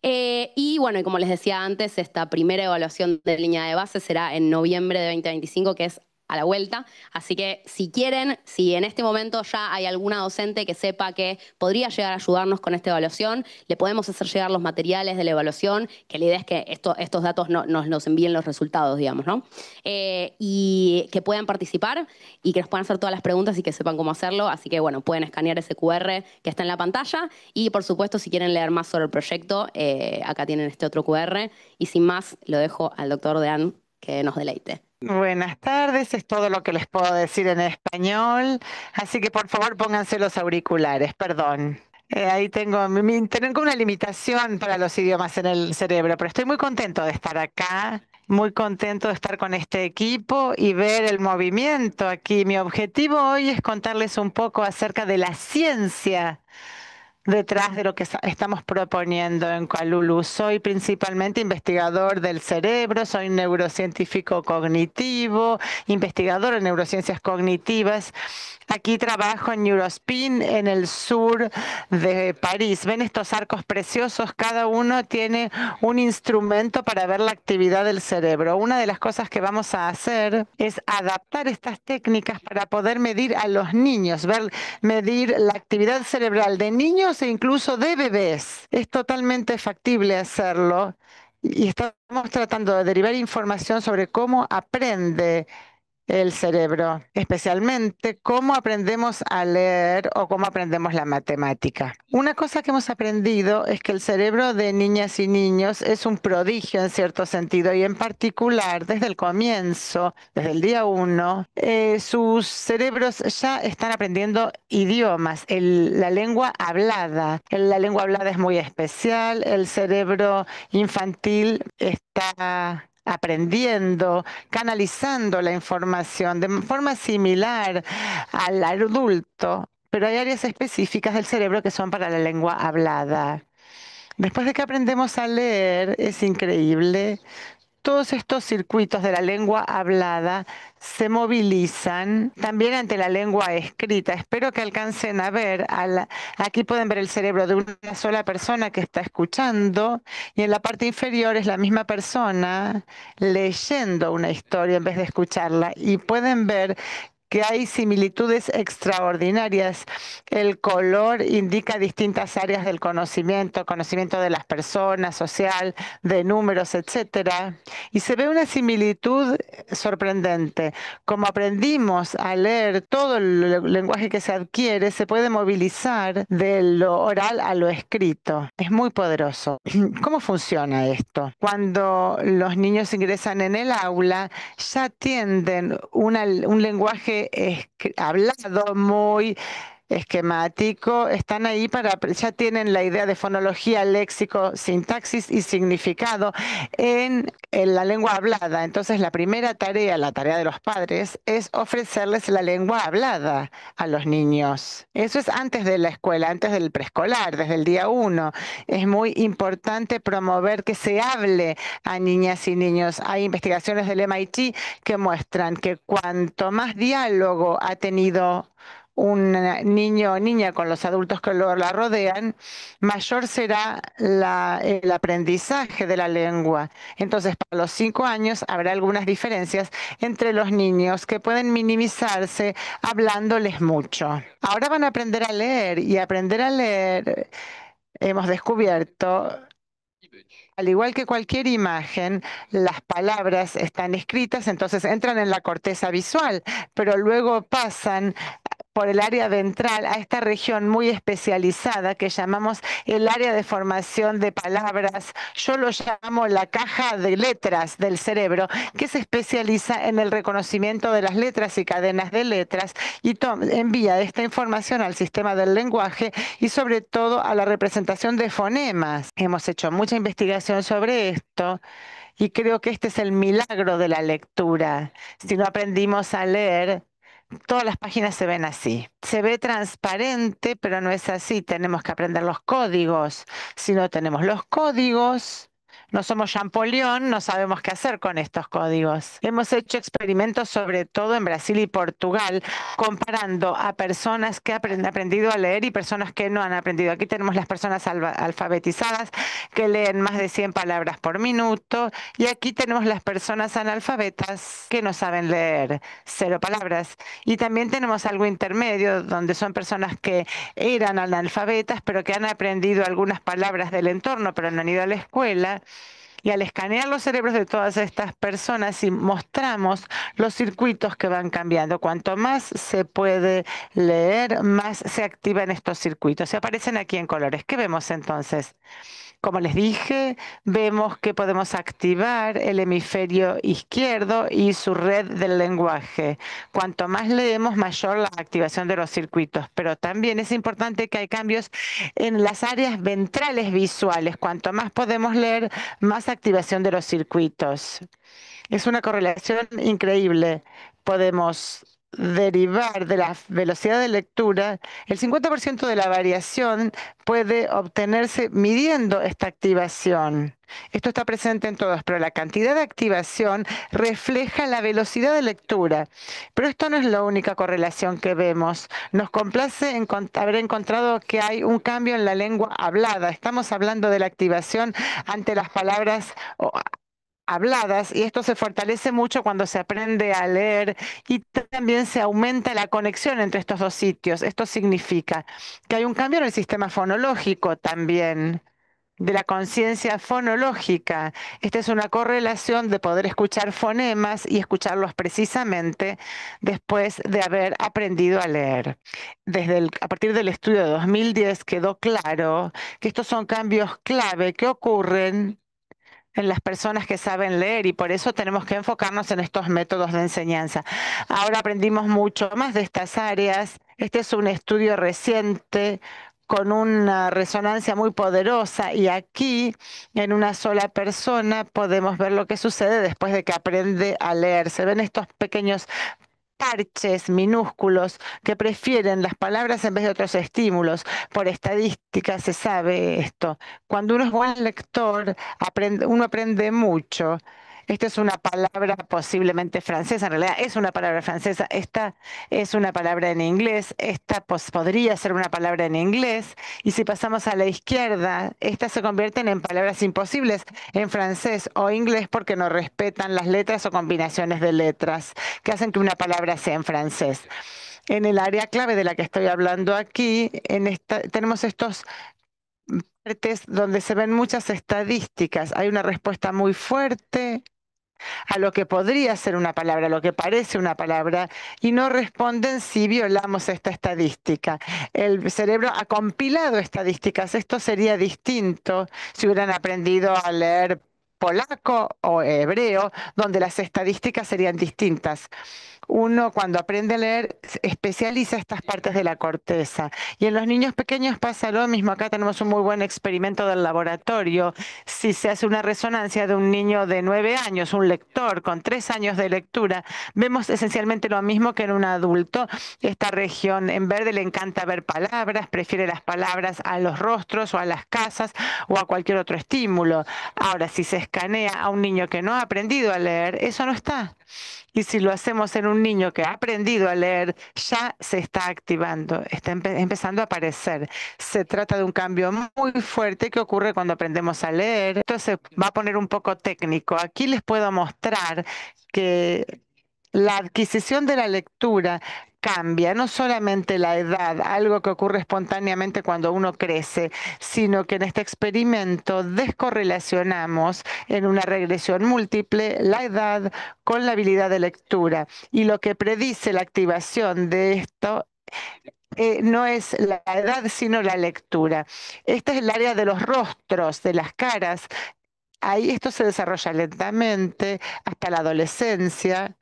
Y bueno, y como les decía antes, esta primera evaluación de línea de base será en noviembre de 2025, que es a la vuelta. Así que si quieren, si en este momento ya hay alguna docente que sepa que podría llegar a ayudarnos con esta evaluación, le podemos hacer llegar los materiales de la evaluación, que la idea es que estos datos nos los envíen los resultados, digamos, ¿no? Y que puedan participar y que nos puedan hacer todas las preguntas y que sepan cómo hacerlo. Así que bueno, pueden escanear ese QR que está en la pantalla y por supuesto si quieren leer más sobre el proyecto, acá tienen este otro QR. Y sin más, lo dejo al doctor Dean que nos deleite. Buenas tardes, es todo lo que les puedo decir en español, así que por favor pónganse los auriculares, perdón. Ahí tengo una limitación para los idiomas en el cerebro, pero estoy muy contento de estar acá, muy contento de estar con este equipo y ver el movimiento aquí. Mi objetivo hoy es contarles un poco acerca de la ciencia detrás de lo que estamos proponiendo en Kuala-Lumpur. Soy principalmente investigador del cerebro, soy neurocientífico cognitivo, investigador en neurociencias cognitivas. Aquí trabajo en Neurospin, en el sur de París. ¿Ven estos arcos preciosos? Cada uno tiene un instrumento para ver la actividad del cerebro. Una de las cosas que vamos a hacer es adaptar estas técnicas para poder medir a los niños, medir la actividad cerebral de niños e incluso de bebés. Es totalmente factible hacerlo y estamos tratando de derivar información sobre cómo aprende el cerebro, especialmente cómo aprendemos a leer o cómo aprendemos la matemática. Una cosa que hemos aprendido es que el cerebro de niñas y niños es un prodigio en cierto sentido y en particular desde el comienzo, desde el día 1, sus cerebros ya están aprendiendo idiomas, la lengua hablada. La lengua hablada es muy especial, el cerebro infantil está aprendiendo, canalizando la información de forma similar al adulto, pero hay áreas específicas del cerebro que son para la lengua hablada. Después de que aprendemos a leer, es increíble. Todos estos circuitos de la lengua hablada se movilizan también ante la lengua escrita. Espero que alcancen a ver, aquí pueden ver el cerebro de una sola persona que está escuchando y en la parte inferior es la misma persona leyendo una historia en vez de escucharla. Y pueden ver que hay similitudes extraordinarias. El color indica distintas áreas del conocimiento de las personas, social, de números, etcétera. Y se ve una similitud sorprendente. Como aprendimos a leer todo el lenguaje que se adquiere, se puede movilizar de lo oral a lo escrito. Es muy poderoso. ¿Cómo funciona esto? Cuando los niños ingresan en el aula, ya tienden un lenguaje hablado muy esquemático, están ahí ya tienen la idea de fonología, léxico, sintaxis y significado en la lengua hablada. Entonces la primera tarea, la tarea de los padres, es ofrecerles la lengua hablada a los niños. Eso es antes de la escuela, antes del preescolar, desde el día 1. Es muy importante promover que se hable a niñas y niños. Hay investigaciones del MIT que muestran que cuanto más diálogo ha tenido un niño o niña con los adultos que la rodean, mayor será el aprendizaje de la lengua. Entonces, para los 5 años habrá algunas diferencias entre los niños que pueden minimizarse hablándoles mucho. Ahora van a aprender a leer y aprender a leer, hemos descubierto, al igual que cualquier imagen, las palabras están escritas, entonces entran en la corteza visual, pero luego pasan por el área ventral a esta región muy especializada que llamamos el área de formación de palabras. Yo lo llamo la caja de letras del cerebro, que se especializa en el reconocimiento de las letras y cadenas de letras y envía esta información al sistema del lenguaje y sobre todo a la representación de fonemas. Hemos hecho mucha investigación sobre esto. Y creo que este es el milagro de la lectura. Si no aprendimos a leer, Todas las páginas se ven así. Se ve transparente, pero no es así. Tenemos que aprender los códigos. Si no tenemos los códigos, no somos Champollion, no sabemos qué hacer con estos códigos. Hemos hecho experimentos sobre todo en Brasil y Portugal, comparando a personas que han aprendido a leer y personas que no han aprendido. Aquí tenemos las personas alfabetizadas que leen más de 100 palabras por minuto y aquí tenemos las personas analfabetas que no saben leer 0 palabras. Y también tenemos algo intermedio donde son personas que eran analfabetas pero que han aprendido algunas palabras del entorno pero no han ido a la escuela. Y al escanear los cerebros de todas estas personas y mostramos los circuitos que van cambiando, cuanto más se puede leer, más se activan estos circuitos. Se aparecen aquí en colores. ¿Qué vemos entonces? Como les dije, vemos que podemos activar el hemisferio izquierdo y su red del lenguaje. Cuanto más leemos, mayor la activación de los circuitos. Pero también es importante que hay cambios en las áreas ventrales visuales. Cuanto más podemos leer, más activación de los circuitos. Es una correlación increíble. Podemos derivar de la velocidad de lectura. El 50% de la variación puede obtenerse midiendo esta activación. Esto está presente en todos, pero la cantidad de activación refleja la velocidad de lectura. Pero esto no es la única correlación que vemos. Nos complace haber encontrado que hay un cambio en la lengua hablada. Estamos hablando de la activación ante las palabras habladas y esto se fortalece mucho cuando se aprende a leer y también se aumenta la conexión entre estos dos sitios. Esto significa que hay un cambio en el sistema fonológico también, de la conciencia fonológica. Esta es una correlación de poder escuchar fonemas y escucharlos precisamente después de haber aprendido a leer. A partir del estudio de 2010 quedó claro que estos son cambios clave que ocurren en las personas que saben leer y por eso tenemos que enfocarnos en estos métodos de enseñanza. Ahora aprendimos mucho más de estas áreas. Este es un estudio reciente con una resonancia muy poderosa y aquí en una sola persona podemos ver lo que sucede después de que aprende a leer. Se ven estos pequeños parches minúsculos que prefieren las palabras en vez de otros estímulos. Por estadística se sabe esto. Cuando uno es buen lector, uno aprende mucho. Esta es una palabra posiblemente francesa, en realidad es una palabra francesa, esta es una palabra en inglés, esta podría ser una palabra en inglés, y si pasamos a la izquierda, estas se convierten en palabras imposibles en francés o inglés porque no respetan las letras o combinaciones de letras que hacen que una palabra sea en francés. En el área clave de la que estoy hablando aquí, tenemos estos partes donde se ven muchas estadísticas. Hay una respuesta muy fuerte a lo que podría ser una palabra, a lo que parece una palabra, y no responden si violamos esta estadística. El cerebro ha compilado estadísticas. Esto sería distinto si hubieran aprendido a leer polaco o hebreo, donde las estadísticas serían distintas. Uno cuando aprende a leer especializa estas partes de la corteza. Y en los niños pequeños pasa lo mismo. Acá tenemos un muy buen experimento del laboratorio. Si se hace una resonancia de un niño de 9 años, un lector con 3 años de lectura, vemos esencialmente lo mismo que en un adulto. Esta región en verde le encanta ver palabras, prefiere las palabras a los rostros o a las casas o a cualquier otro estímulo. Ahora, si se escanea a un niño que no ha aprendido a leer, eso no está. Y si lo hacemos en un niño que ha aprendido a leer, ya se está activando, está empezando a aparecer. Se trata de un cambio muy fuerte que ocurre cuando aprendemos a leer. Entonces va a poner un poco técnico. Aquí les puedo mostrar que la adquisición de la lectura cambia, no solamente la edad, algo que ocurre espontáneamente cuando uno crece, sino que en este experimento descorrelacionamos en una regresión múltiple la edad con la habilidad de lectura. Y lo que predice la activación de esto no es la edad, sino la lectura. Esta es el área de los rostros, de las caras. Ahí esto se desarrolla lentamente hasta la adolescencia.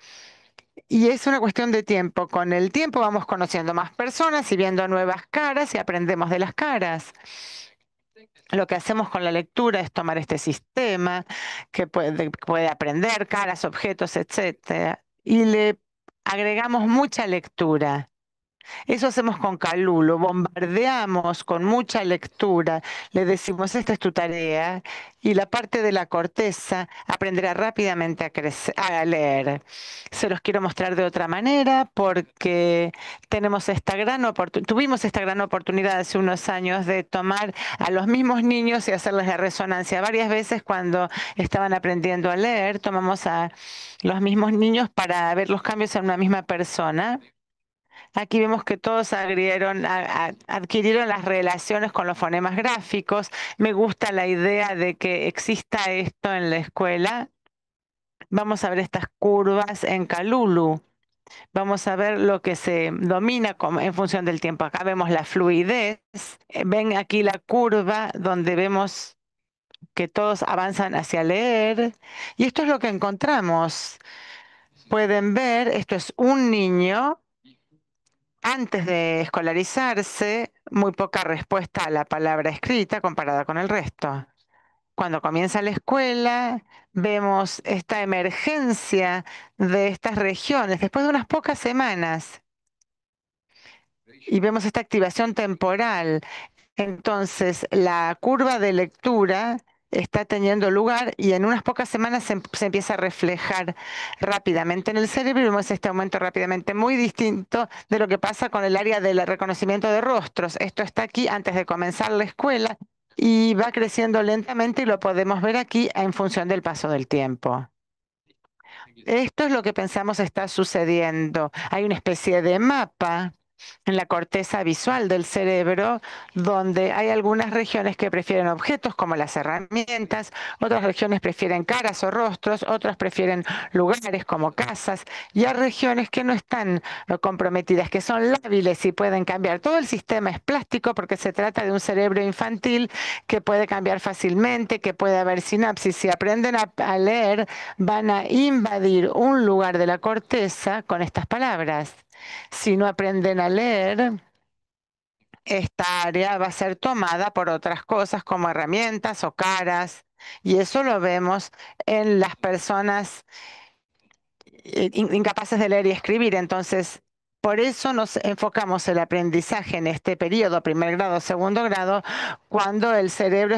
Y es una cuestión de tiempo. Con el tiempo vamos conociendo más personas y viendo nuevas caras y aprendemos de las caras. Lo que hacemos con la lectura es tomar este sistema que puede aprender caras, objetos, etcétera, y le agregamos mucha lectura. Eso hacemos con Calulu, bombardeamos con mucha lectura, le decimos, esta es tu tarea, y la parte de la corteza aprenderá rápidamente a leer. Se los quiero mostrar de otra manera porque tuvimos esta gran oportunidad hace unos años de tomar a los mismos niños y hacerles la resonancia. Varias veces cuando estaban aprendiendo a leer, tomamos a los mismos niños para ver los cambios en una misma persona. Aquí vemos que todos adquirieron las relaciones con los fonemas gráficos. Me gusta la idea de que exista esto en la escuela. Vamos a ver estas curvas en Calulu. Vamos a ver lo que se domina en función del tiempo. Acá vemos la fluidez. Ven aquí la curva donde vemos que todos avanzan hacia leer. Y esto es lo que encontramos. Pueden ver, esto es un niño antes de escolarizarse, muy poca respuesta a la palabra escrita comparada con el resto. Cuando comienza la escuela, vemos esta emergencia de estas regiones después de unas pocas semanas. Y vemos esta activación temporal. Entonces, la curva de lectura está teniendo lugar y en unas pocas semanas se empieza a reflejar rápidamente en el cerebro y vemos este aumento rápidamente muy distinto de lo que pasa con el área del reconocimiento de rostros. Esto está aquí antes de comenzar la escuela y va creciendo lentamente y lo podemos ver aquí en función del paso del tiempo. Esto es lo que pensamos está sucediendo. Hay una especie de mapa en la corteza visual del cerebro, donde hay algunas regiones que prefieren objetos como las herramientas, otras regiones prefieren caras o rostros, otras prefieren lugares como casas, y hay regiones que no están comprometidas, que son lábiles y pueden cambiar. Todo el sistema es plástico porque se trata de un cerebro infantil que puede cambiar fácilmente, que puede haber sinapsis. Si aprenden a leer, van a invadir un lugar de la corteza con estas palabras. Si no aprenden a leer, esta área va a ser tomada por otras cosas como herramientas o caras. Y eso lo vemos en las personas incapaces de leer y escribir. Entonces, por eso nos enfocamos el aprendizaje en este periodo, primer grado, segundo grado, cuando el cerebro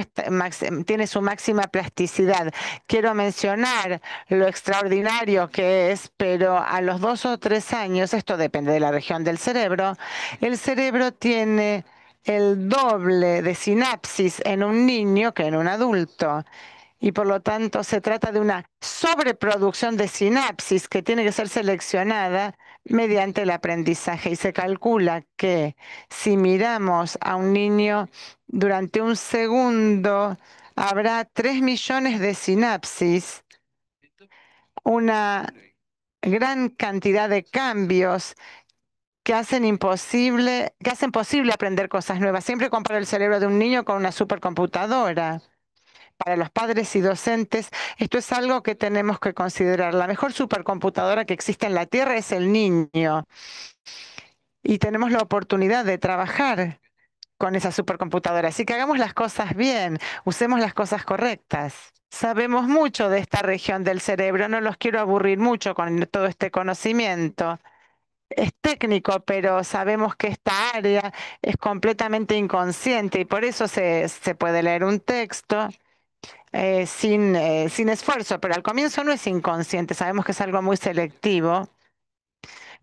tiene su máxima plasticidad. Quiero mencionar lo extraordinario que es, pero a los 2 o 3 años, esto depende de la región del cerebro, el cerebro tiene el doble de sinapsis en un niño que en un adulto. Y por lo tanto se trata de una sobreproducción de sinapsis que tiene que ser seleccionada mediante el aprendizaje. Y se calcula que si miramos a un niño durante un segundo, habrá 3 millones de sinapsis, una gran cantidad de cambios que hacen posible aprender cosas nuevas. Siempre comparo el cerebro de un niño con una supercomputadora. Para los padres y docentes, esto es algo que tenemos que considerar. La mejor supercomputadora que existe en la Tierra es el niño. Y tenemos la oportunidad de trabajar con esa supercomputadora. Así que hagamos las cosas bien, usemos las cosas correctas. Sabemos mucho de esta región del cerebro, no los quiero aburrir mucho con todo este conocimiento. Es técnico, pero sabemos que esta área es completamente inconsciente y por eso se puede leer un texto sin esfuerzo, pero al comienzo no es inconsciente, sabemos que es algo muy selectivo.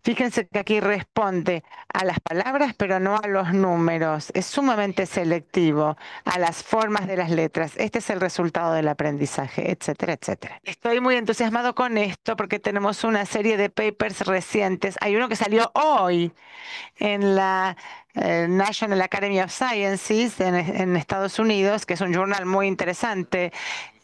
Fíjense que aquí responde a las palabras, pero no a los números. Es sumamente selectivo a las formas de las letras. Este es el resultado del aprendizaje, etcétera, etcétera. Estoy muy entusiasmado con esto porque tenemos una serie de papers recientes. Hay uno que salió hoy en la National Academy of Sciences en Estados Unidos, que es un journal muy interesante.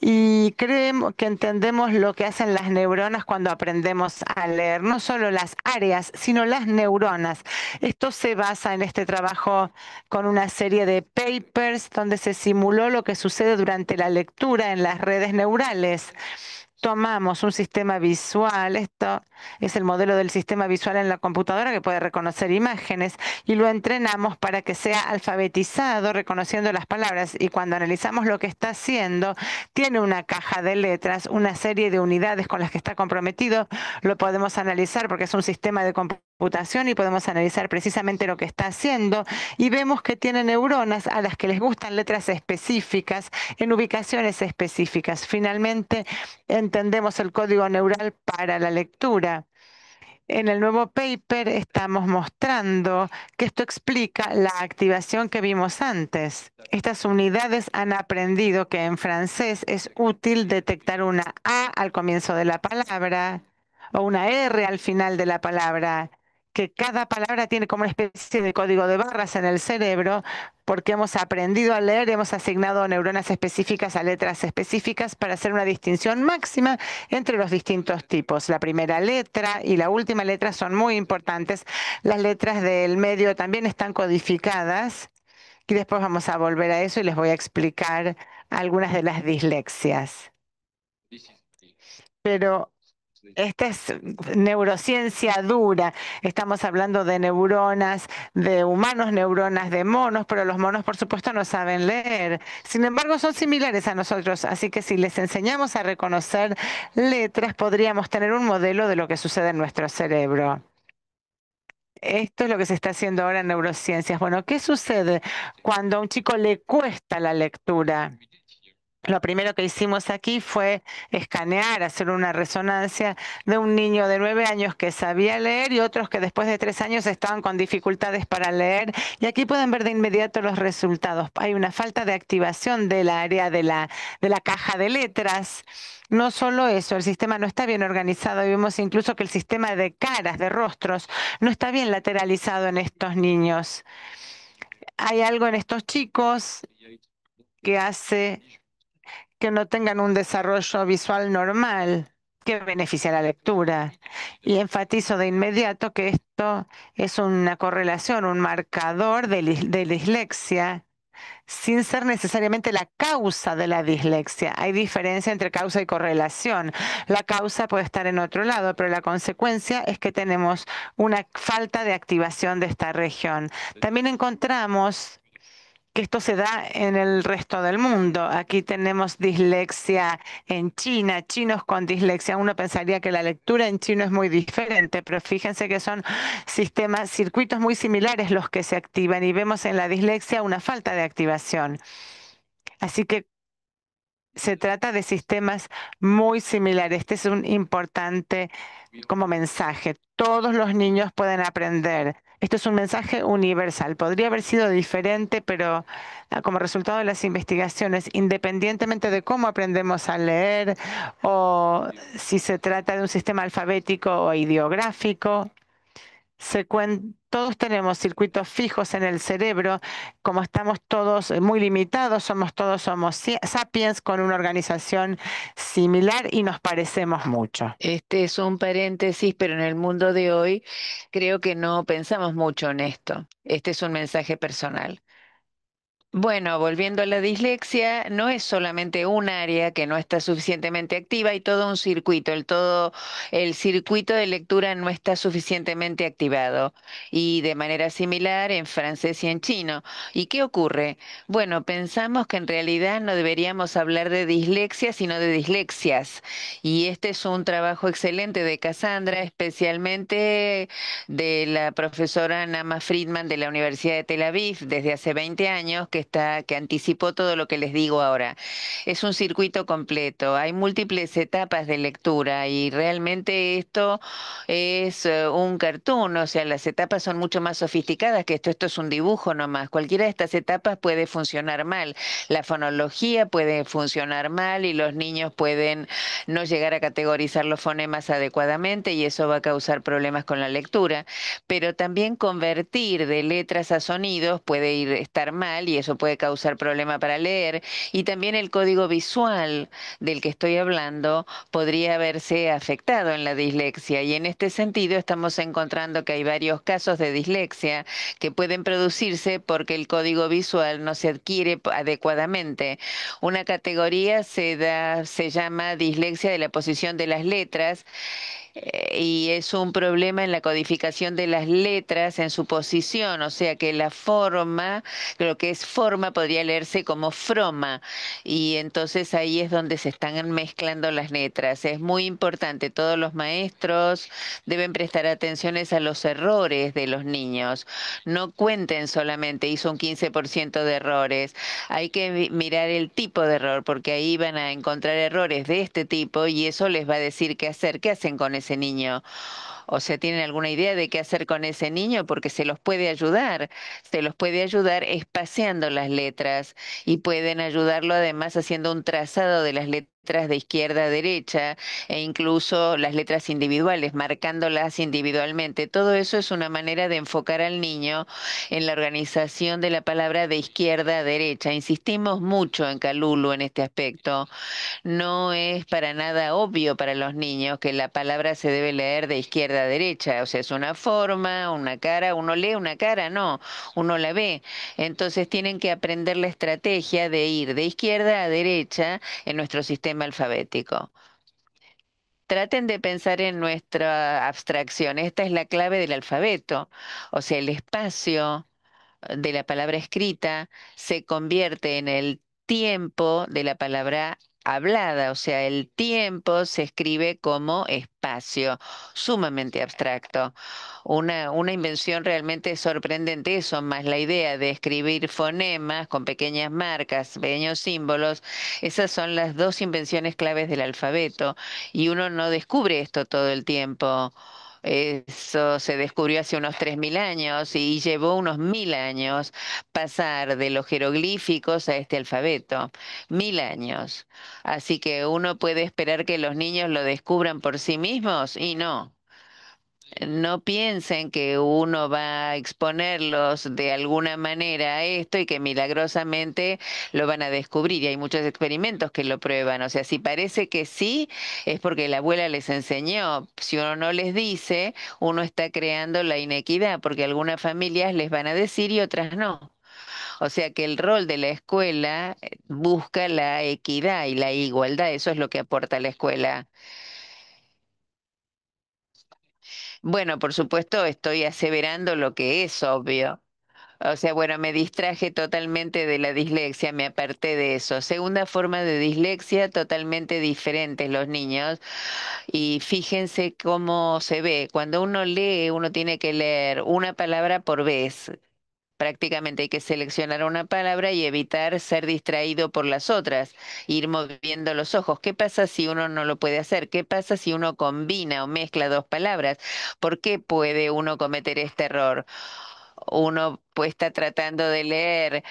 Y creemos que entendemos lo que hacen las neuronas cuando aprendemos a leer, no solo las áreas, sino las neuronas. Esto se basa en este trabajo con una serie de papers donde se simuló lo que sucede durante la lectura en las redes neurales. tomamos un sistema visual, esto es el modelo del sistema visual en la computadora que puede reconocer imágenes, y lo entrenamos para que sea alfabetizado reconociendo las palabras. Y cuando analizamos lo que está haciendo, tiene una caja de letras, una serie de unidades con las que está comprometido. Lo podemos analizar porque es un sistema de computación y podemos analizar precisamente lo que está haciendo, y vemos que tiene neuronas a las que les gustan letras específicas en ubicaciones específicas. Finalmente, entendemos el código neural para la lectura. En el nuevo paper estamos mostrando que esto explica la activación que vimos antes. Estas unidades han aprendido que en francés es útil detectar una A al comienzo de la palabra o una R al final de la palabra, que cada palabra tiene como una especie de código de barras en el cerebro, porque hemos aprendido a leer y hemos asignado neuronas específicas a letras específicas para hacer una distinción máxima entre los distintos tipos. La primera letra y la última letra son muy importantes. Las letras del medio también están codificadas, y después vamos a volver a eso y les voy a explicar algunas de las dislexias. Pero esta es neurociencia dura. Estamos hablando de neuronas de humanos, neuronas de monos, pero los monos, por supuesto, no saben leer. Sin embargo, son similares a nosotros, así que si les enseñamos a reconocer letras, podríamos tener un modelo de lo que sucede en nuestro cerebro. Esto es lo que se está haciendo ahora en neurociencias. Bueno, ¿qué sucede cuando a un chico le cuesta la lectura? Lo primero que hicimos aquí fue escanear, hacer una resonancia de un niño de 9 años que sabía leer y otros que después de 3 años estaban con dificultades para leer. Y aquí pueden ver de inmediato los resultados. Hay una falta de activación del área de la caja de letras. No solo eso, el sistema no está bien organizado y vemos incluso que el sistema de caras, de rostros, no está bien lateralizado en estos niños. Hay algo en estos chicos que hace que no tengan un desarrollo visual normal que beneficia la lectura. Y enfatizo de inmediato que esto es una correlación, un marcador de dislexia, sin ser necesariamente la causa de la dislexia. Hay diferencia entre causa y correlación. La causa puede estar en otro lado, pero la consecuencia es que tenemos una falta de activación de esta región. También encontramos que esto se da en el resto del mundo. Aquí tenemos dislexia en China, chinos con dislexia. Uno pensaría que la lectura en chino es muy diferente, pero fíjense que son circuitos muy similares los que se activan, y vemos en la dislexia una falta de activación. Así que se trata de sistemas muy similares. Este es un importante como mensaje. Todos los niños pueden aprender. Esto es un mensaje universal. Podría haber sido diferente, pero como resultado de las investigaciones, independientemente de cómo aprendemos a leer o si se trata de un sistema alfabético o ideográfico, todos tenemos circuitos fijos en el cerebro. Como estamos todos muy limitados, somos todos Homo sapiens con una organización similar y nos parecemos mucho. Este es un paréntesis, pero en el mundo de hoy creo que no pensamos mucho en esto. Este es un mensaje personal. Bueno, volviendo a la dislexia, no es solamente un área que no está suficientemente activa, hay todo un circuito, el circuito de lectura no está suficientemente activado y de manera similar en francés y en chino. ¿Y qué ocurre? Bueno, pensamos que en realidad no deberíamos hablar de dislexia, sino de dislexias. Y este es un trabajo excelente de Cassandra, especialmente de la profesora Nama Friedman de la Universidad de Tel Aviv desde hace 20 años, que anticipó todo lo que les digo ahora. Es un circuito completo, hay múltiples etapas de lectura y realmente esto es un cartoon, o sea, las etapas son mucho más sofisticadas que esto es un dibujo nomás. Cualquiera de estas etapas puede funcionar mal. La fonología puede funcionar mal y los niños pueden no llegar a categorizar los fonemas adecuadamente y eso va a causar problemas con la lectura, pero también convertir de letras a sonidos puede estar mal y eso eso puede causar problema para leer. Y también el código visual del que estoy hablando podría verse afectado en la dislexia. Y en este sentido estamos encontrando que hay varios casos de dislexia que pueden producirse porque el código visual no se adquiere adecuadamente. Una categoría se llama dislexia de la posición de las letras, y es un problema en la codificación de las letras en su posición, o sea que la forma, lo que es forma podría leerse como froma, y entonces ahí es donde se están mezclando las letras. Es muy importante, todos los maestros deben prestar atenciones a los errores de los niños. No cuenten solamente, hizo un 15% de errores. Hay que mirar el tipo de error, porque ahí van a encontrar errores de este tipo y eso les va a decir qué hacer. ¿Qué hacen con ese niño? O sea, ¿tienen alguna idea de qué hacer con ese niño? Porque se los puede ayudar. Se los puede ayudar espaciando las letras y pueden ayudarlo además haciendo un trazado de las letras de izquierda a derecha e incluso las letras individuales, marcándolas individualmente. Todo eso es una manera de enfocar al niño en la organización de la palabra de izquierda a derecha. Insistimos mucho en Calulu en este aspecto. No es para nada obvio para los niños que la palabra se debe leer de izquierda a derecha. O sea, es una forma, una cara, uno lee una cara, no, uno la ve. Entonces tienen que aprender la estrategia de ir de izquierda a derecha en nuestro sistema alfabético. Traten de pensar en nuestra abstracción. Esta es la clave del alfabeto. O sea, el espacio de la palabra escrita se convierte en el tiempo de la palabra hablada, o sea, el tiempo se escribe como espacio, sumamente abstracto. Una invención realmente sorprendente eso, más la idea de escribir fonemas con pequeñas marcas, pequeños símbolos, esas son las dos invenciones claves del alfabeto y uno no descubre esto todo el tiempo. Eso se descubrió hace unos 3.000 años y llevó unos 1.000 años pasar de los jeroglíficos a este alfabeto. 1.000 años. Así que uno puede esperar que los niños lo descubran por sí mismos y no. No piensen que uno va a exponerlos de alguna manera a esto y que milagrosamente lo van a descubrir. Y hay muchos experimentos que lo prueban. O sea, si parece que sí, es porque la abuela les enseñó. Si uno no les dice, uno está creando la inequidad, porque algunas familias les van a decir y otras no. O sea que el rol de la escuela busca la equidad y la igualdad. Eso es lo que aporta la escuela. Bueno, por supuesto, estoy aseverando lo que es obvio. O sea, bueno, me distraje totalmente de la dislexia, me aparté de eso. Segunda forma de dislexia, totalmente diferentes los niños. Y fíjense cómo se ve. Cuando uno lee, uno tiene que leer una palabra por vez. Prácticamente hay que seleccionar una palabra y evitar ser distraído por las otras, ir moviendo los ojos. ¿Qué pasa si uno no lo puede hacer? ¿Qué pasa si uno combina o mezcla dos palabras? ¿Por qué puede uno cometer este error? Uno pues está tratando de leer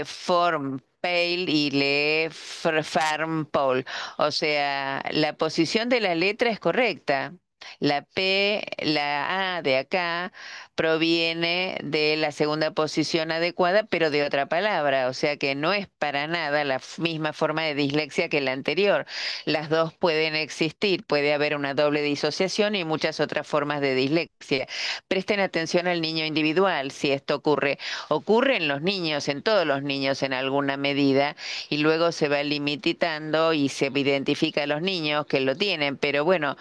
form pale y lee farm pole. O sea, la posición de la letra es correcta. La P, la A de acá proviene de la segunda posición adecuada, pero de otra palabra. O sea que no es para nada la misma forma de dislexia que la anterior. Las dos pueden existir, puede haber una doble disociación y muchas otras formas de dislexia. Presten atención al niño individual si esto ocurre. Ocurre en los niños, en todos los niños en alguna medida, y luego se va limitando y se identifica a los niños que lo tienen. Pero bueno,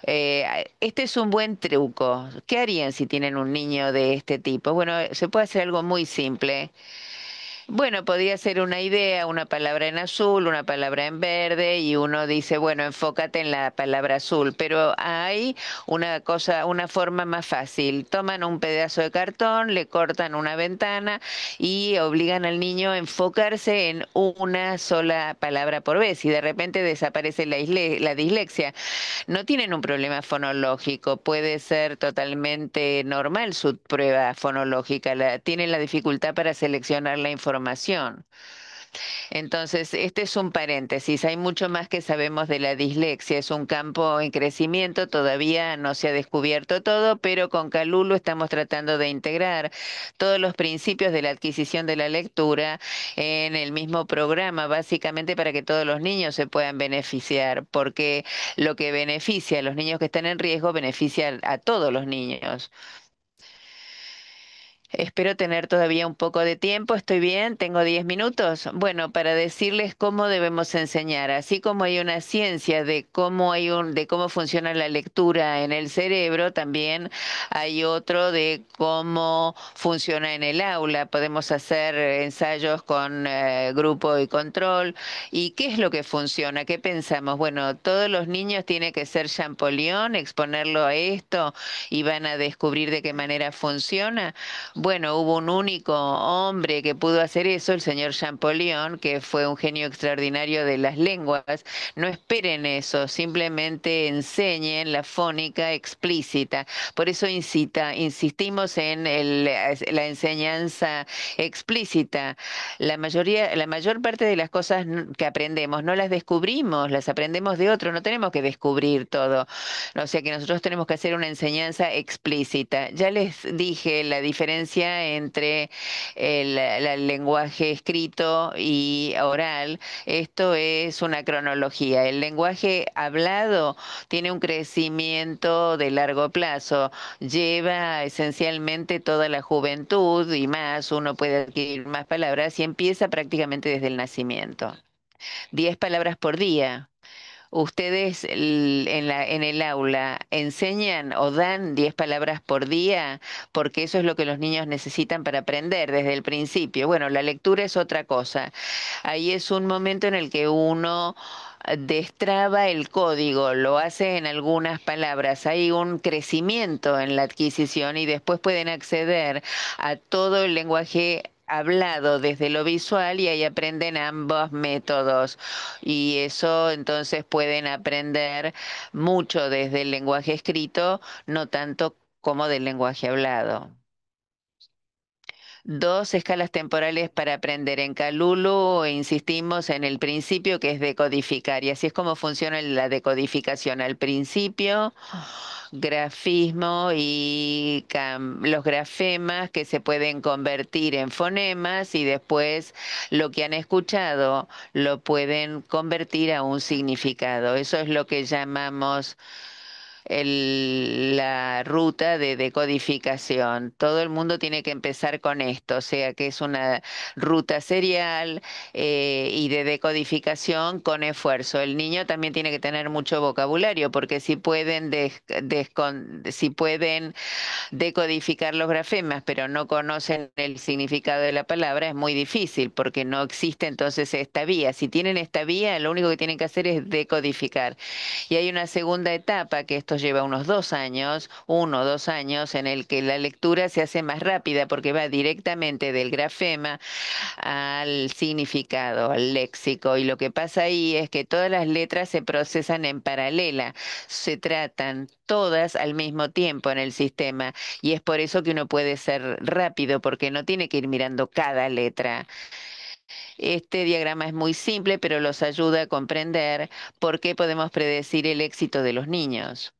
este es un buen truco. ¿Qué harían si tienen un niño de este tipo? Bueno, se puede hacer algo muy simple. Bueno, podría ser una idea, una palabra en azul, una palabra en verde y uno dice, bueno, enfócate en la palabra azul, pero hay una cosa, una forma más fácil. Toman un pedazo de cartón, le cortan una ventana y obligan al niño a enfocarse en una sola palabra por vez y de repente desaparece la dislexia. No tienen un problema fonológico, puede ser totalmente normal su prueba fonológica, tienen la dificultad para seleccionar la información. Entonces, este es un paréntesis. Hay mucho más que sabemos de la dislexia. Es un campo en crecimiento. Todavía no se ha descubierto todo, pero con Calulu estamos tratando de integrar todos los principios de la adquisición de la lectura en el mismo programa, básicamente para que todos los niños se puedan beneficiar, porque lo que beneficia a los niños que están en riesgo beneficia a todos los niños. Espero tener todavía un poco de tiempo. ¿Estoy bien? ¿Tengo 10 minutos? Bueno, para decirles cómo debemos enseñar, así como hay una ciencia de cómo funciona la lectura en el cerebro, también hay otro de cómo funciona en el aula. Podemos hacer ensayos con grupo y control. ¿Y qué es lo que funciona? ¿Qué pensamos? Bueno, todos los niños tienen que ser Champollion, exponerlo a esto y van a descubrir de qué manera funciona. Bueno, hubo un único hombre que pudo hacer eso, el señor Champollion, que fue un genio extraordinario de las lenguas. No esperen eso, simplemente enseñen la fónica explícita. Por eso insistimos en la enseñanza explícita. La mayor parte de las cosas que aprendemos no las descubrimos, las aprendemos de otro, no tenemos que descubrir todo. O sea que nosotros tenemos que hacer una enseñanza explícita. Ya les dije la diferencia entre el lenguaje escrito y oral. Esto es una cronología. El lenguaje hablado tiene un crecimiento de largo plazo. Lleva esencialmente toda la juventud y más. Uno puede adquirir más palabras y empieza prácticamente desde el nacimiento. 10 palabras por día. ¿Ustedes en el aula enseñan o dan 10 palabras por día? Porque eso es lo que los niños necesitan para aprender desde el principio. Bueno, la lectura es otra cosa. Ahí es un momento en el que uno destraba el código, lo hace en algunas palabras. Hay un crecimiento en la adquisición y después pueden acceder a todo el lenguaje hablado desde lo visual y ahí aprenden ambos métodos y eso entonces pueden aprender mucho desde el lenguaje escrito, no tanto como del lenguaje hablado. Dos escalas temporales para aprender. En Calulu insistimos en el principio que es decodificar y así es como funciona la decodificación. Al principio, grafismo y los grafemas que se pueden convertir en fonemas y después lo que han escuchado lo pueden convertir a un significado. Eso es lo que llamamos la ruta de decodificación. Todo el mundo tiene que empezar con esto, o sea que es una ruta serial y de decodificación con esfuerzo. El niño también tiene que tener mucho vocabulario, porque si pueden decodificar los grafemas, pero no conocen el significado de la palabra, es muy difícil porque no existe entonces esta vía. Si tienen esta vía, lo único que tienen que hacer es decodificar. Y hay una segunda etapa, que esto lleva unos 2 años, 1 o 2 años, en el que la lectura se hace más rápida porque va directamente del grafema al significado, al léxico. Y lo que pasa ahí es que todas las letras se procesan en paralela, se tratan todas al mismo tiempo en el sistema. Y es por eso que uno puede ser rápido, porque no tiene que ir mirando cada letra. Este diagrama es muy simple, pero los ayuda a comprender por qué podemos predecir el éxito de los niños.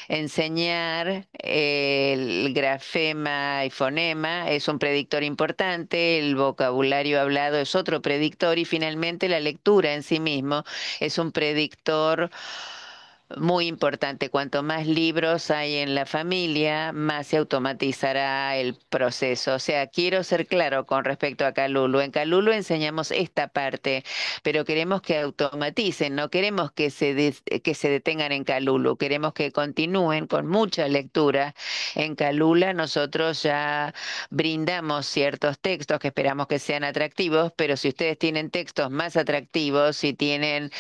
Enseñar el grafema y fonema es un predictor importante, el vocabulario hablado es otro predictor y finalmente la lectura en sí mismo es un predictor muy importante. Cuanto más libros hay en la familia, más se automatizará el proceso. O sea, quiero ser claro con respecto a Calulu. En Calulu enseñamos esta parte, pero queremos que automaticen, no queremos que se detengan en Calulu, queremos que continúen con mucha lectura. En Calula nosotros ya brindamos ciertos textos que esperamos que sean atractivos, pero si ustedes tienen textos más atractivos, si tienen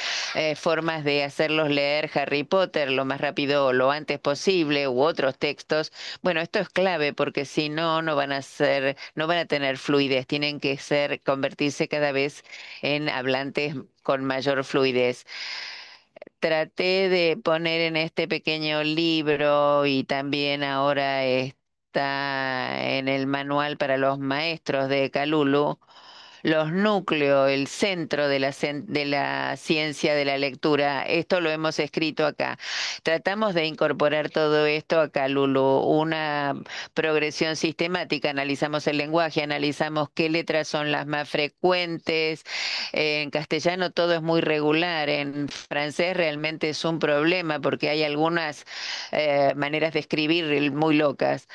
formas de hacerlos leer Harry Potter lo más rápido o lo antes posible u otros textos. Bueno, esto es clave porque si no, no van a tener fluidez, tienen que convertirse cada vez en hablantes con mayor fluidez. Traté de poner en este pequeño libro y también ahora está en el manual para los maestros de Calulu los núcleos, el centro de de la ciencia de la lectura. Esto lo hemos escrito acá. Tratamos de incorporar todo esto acá, Lulu, una progresión sistemática. Analizamos el lenguaje, analizamos qué letras son las más frecuentes. En castellano todo es muy regular. En francés realmente es un problema porque hay algunas maneras de escribir muy locas.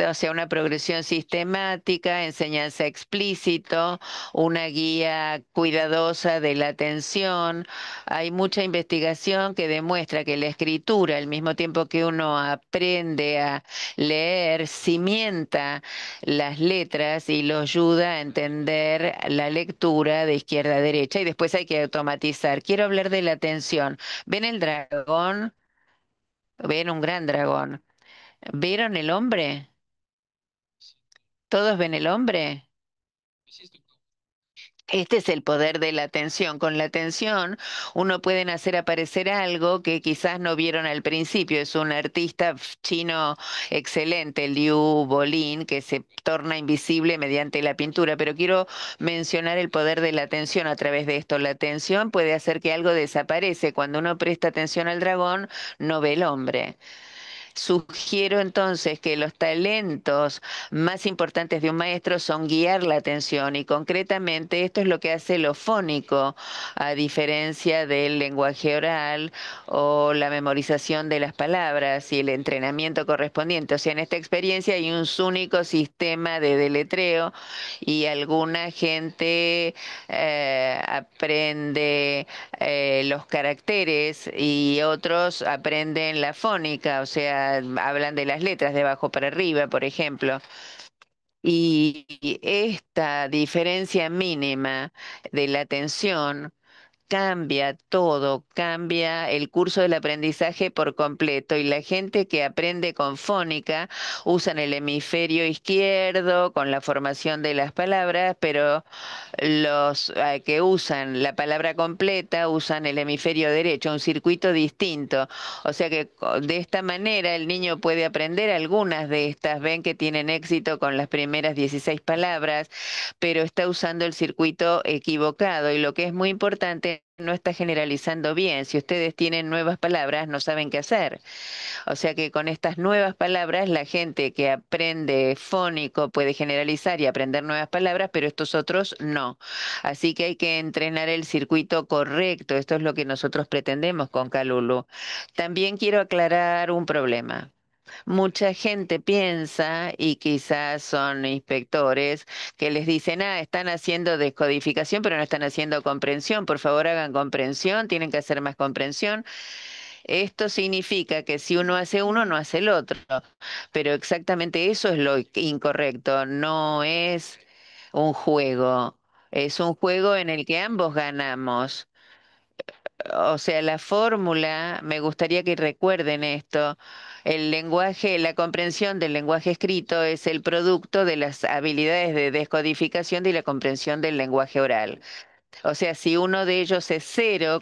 O sea, una progresión sistemática, enseñanza explícito, una guía cuidadosa de la atención. Hay mucha investigación que demuestra que la escritura, al mismo tiempo que uno aprende a leer, cimienta las letras y lo ayuda a entender la lectura de izquierda a derecha y después hay que automatizar. Quiero hablar de la atención. ¿Ven el dragón? ¿Ven un gran dragón? ¿Vieron el hombre? ¿Todos ven el hombre? Este es el poder de la atención. Con la atención uno puede hacer aparecer algo que quizás no vieron al principio. Es un artista chino excelente, Liu Bolin, que se torna invisible mediante la pintura. Pero quiero mencionar el poder de la atención a través de esto. La atención puede hacer que algo desaparece. Cuando uno presta atención al dragón, no ve el hombre. Sugiero entonces que los talentos más importantes de un maestro son guiar la atención y concretamente esto es lo que hace lo fónico, a diferencia del lenguaje oral o la memorización de las palabras y el entrenamiento correspondiente. O sea, en esta experiencia hay un único sistema de deletreo y alguna gente aprende los caracteres y otros aprenden la fónica, o sea, hablan de las letras de abajo para arriba, por ejemplo. Y esta diferencia mínima de la atención cambia todo, cambia el curso del aprendizaje por completo y la gente que aprende con fónica usan el hemisferio izquierdo con la formación de las palabras, pero los que usan la palabra completa usan el hemisferio derecho, un circuito distinto. O sea que de esta manera el niño puede aprender algunas de estas. Ven que tienen éxito con las primeras 16 palabras, pero está usando el circuito equivocado. Y lo que es muy importante, no está generalizando bien. Si ustedes tienen nuevas palabras, no saben qué hacer. O sea que con estas nuevas palabras, la gente que aprende fónico puede generalizar y aprender nuevas palabras, pero estos otros no. Así que hay que entrenar el circuito correcto. Esto es lo que nosotros pretendemos con Calulu. También quiero aclarar un problema. Mucha gente piensa, y quizás son inspectores, que les dicen, están haciendo descodificación, pero no están haciendo comprensión. Por favor, hagan comprensión, tienen que hacer más comprensión. Esto significa que si uno hace uno, no hace el otro. Pero exactamente eso es lo incorrecto. No es un juego. Es un juego en el que ambos ganamos. O sea, la fórmula, me gustaría que recuerden esto, el lenguaje, la comprensión del lenguaje escrito es el producto de las habilidades de descodificación y la comprensión del lenguaje oral. O sea, si uno de ellos es cero,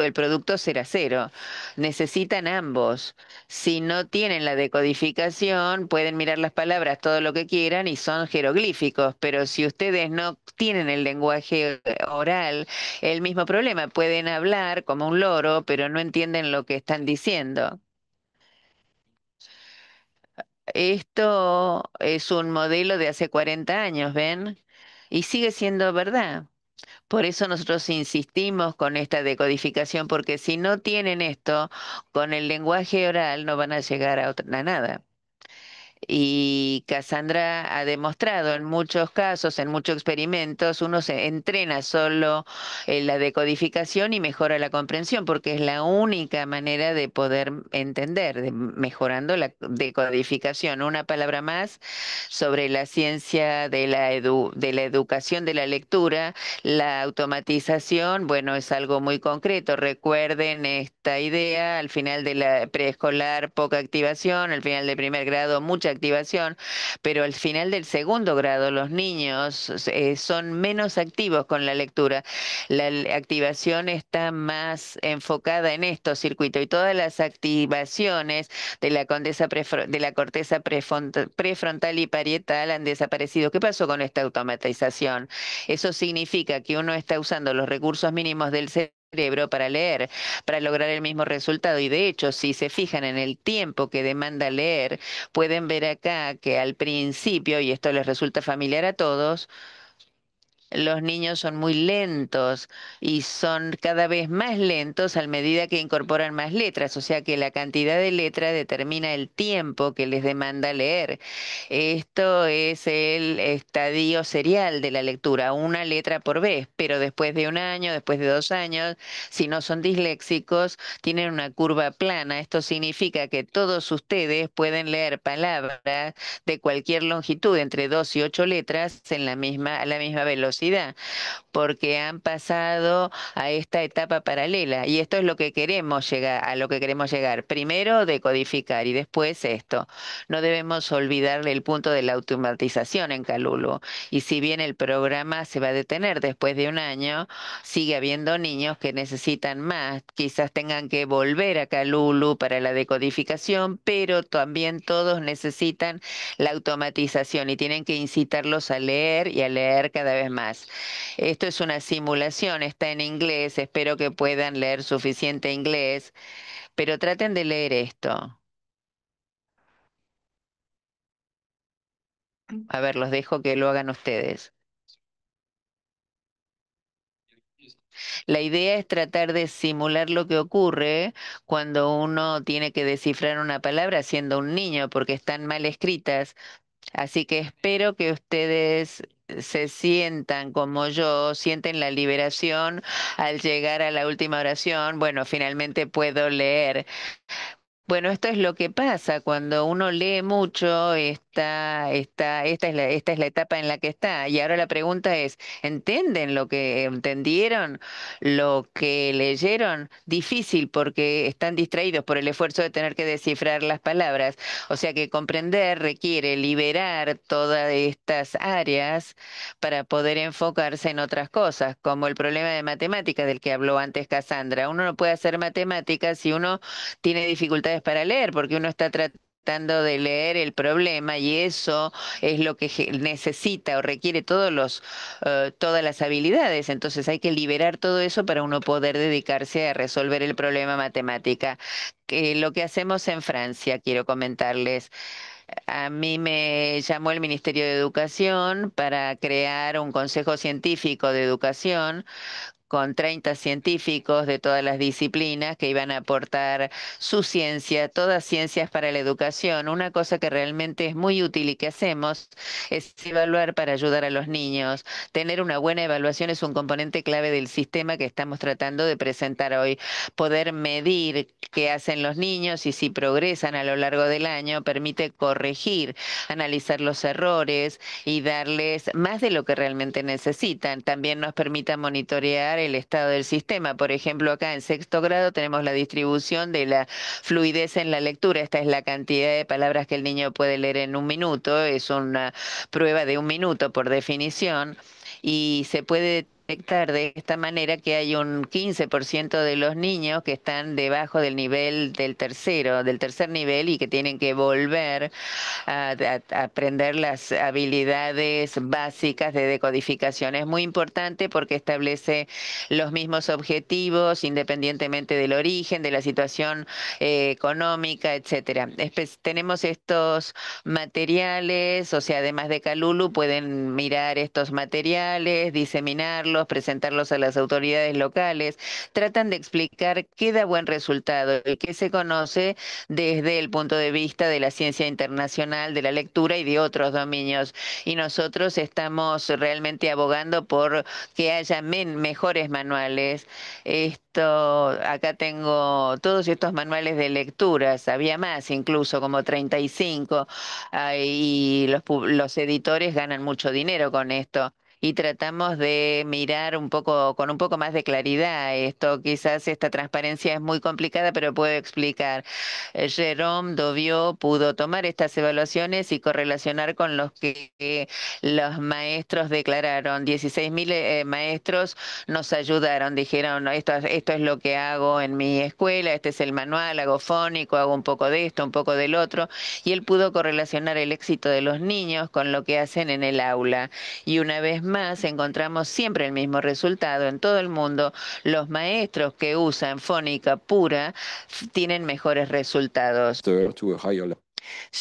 el producto será cero. Necesitan ambos. Si no tienen la decodificación, pueden mirar las palabras todo lo que quieran y son jeroglíficos, pero si ustedes no tienen el lenguaje oral, el mismo problema. Pueden hablar como un loro, pero no entienden lo que están diciendo. Esto es un modelo de hace 40 años, ¿ven? Y sigue siendo verdad. Por eso nosotros insistimos con esta decodificación, porque si no tienen esto, con el lenguaje oral no van a llegar a nada. Y Cassandra ha demostrado en muchos casos, en muchos experimentos, uno se entrena solo en la decodificación y mejora la comprensión, porque es la única manera de poder entender, mejorando la decodificación. Una palabra más sobre la ciencia de de la educación de la lectura, la automatización, bueno, es algo muy concreto. Recuerden esta idea, al final de la preescolar, poca activación, al final de primer grado, mucha activación, pero al final del segundo grado los niños son menos activos con la lectura. Activación está más enfocada en estos circuitos y todas las activaciones de de la corteza prefrontal y parietal han desaparecido. ¿Qué pasó con esta automatización? Eso significa que uno está usando los recursos mínimos del cerebro para leer, para lograr el mismo resultado. Y de hecho, si se fijan en el tiempo que demanda leer, pueden ver acá que al principio, y esto les resulta familiar a todos, los niños son muy lentos y son cada vez más lentos a medida que incorporan más letras, o sea que la cantidad de letras determina el tiempo que les demanda leer. Esto es el estadio serial de la lectura, una letra por vez, pero después de un año, después de 2 años, si no son disléxicos, tienen una curva plana. Esto significa que todos ustedes pueden leer palabras de cualquier longitud, entre 2 y 8 letras, a la misma velocidad, porque han pasado a esta etapa paralela. Y esto es lo que queremos llegar, a lo que queremos llegar. Primero decodificar y después esto. No debemos olvidar el punto de la automatización en Calulu. Y si bien el programa se va a detener después de un año, sigue habiendo niños que necesitan más. Quizás tengan que volver a Calulu para la decodificación, pero también todos necesitan la automatización y tienen que incitarlos a leer y a leer cada vez más. Esto es una simulación, está en inglés, espero que puedan leer suficiente inglés, pero traten de leer esto. A ver, los dejo que lo hagan ustedes. La idea es tratar de simular lo que ocurre cuando uno tiene que descifrar una palabra siendo un niño, porque están mal escritas. Así que espero que ustedes se sientan como yo, sienten la liberación al llegar a la última oración. Bueno, finalmente puedo leer. Bueno, esto es lo que pasa cuando uno lee mucho, esta es la etapa en la que está. Y ahora la pregunta es, ¿entienden lo que entendieron, lo que leyeron? Difícil porque están distraídos por el esfuerzo de tener que descifrar las palabras. O sea que comprender requiere liberar todas estas áreas para poder enfocarse en otras cosas, como el problema de matemáticas del que habló antes Cassandra. Uno no puede hacer matemáticas si uno tiene dificultades para leer, porque uno está tratando de leer el problema y eso es lo que necesita o requiere todas las habilidades. Entonces hay que liberar todo eso para uno poder dedicarse a resolver el problema matemática. Lo que hacemos en Francia, quiero comentarles. A mí me llamó el Ministerio de Educación para crear un consejo científico de educación con 30 científicos de todas las disciplinas que iban a aportar su ciencia, todas ciencias para la educación. Una cosa que realmente es muy útil y que hacemos es evaluar para ayudar a los niños. Tener una buena evaluación es un componente clave del sistema que estamos tratando de presentar hoy. Poder medir qué hacen los niños y si progresan a lo largo del año permite corregir, analizar los errores y darles más de lo que realmente necesitan. También nos permite monitorear el estado del sistema. Por ejemplo, acá en sexto grado tenemos la distribución de la fluidez en la lectura. Esta es la cantidad de palabras que el niño puede leer en un minuto. Es una prueba de un minuto por definición y se puede detectar de esta manera que hay un 15% de los niños que están debajo del nivel del tercer nivel y que tienen que volver a aprender las habilidades básicas de decodificación. Es muy importante porque establece los mismos objetivos independientemente del origen, de la situación económica, etcétera. Tenemos estos materiales, o sea, además de Calulu, pueden mirar estos materiales, diseminarlos, presentarlos a las autoridades locales. Tratan de explicar qué da buen resultado y qué se conoce desde el punto de vista de la ciencia internacional, de la lectura y de otros dominios. Y nosotros estamos realmente abogando por que haya mejores manuales. Acá tengo todos estos manuales de lecturas, había más, incluso como 35, y los editores ganan mucho dinero con esto. y tratamos de mirar un poco, con un poco más de claridad esto. Quizás esta transparencia es muy complicada, pero puedo explicar. Jerome Dovió pudo tomar estas evaluaciones y correlacionar con los que los maestros declararon. 16.000 maestros nos ayudaron, dijeron: "No, esto es lo que hago en mi escuela, este es el manual, hago fónico, hago un poco de esto, un poco del otro", y él pudo correlacionar el éxito de los niños con lo que hacen en el aula. Y una vez más encontramos siempre el mismo resultado en todo el mundo. Los maestros que usan fónica pura tienen mejores resultados.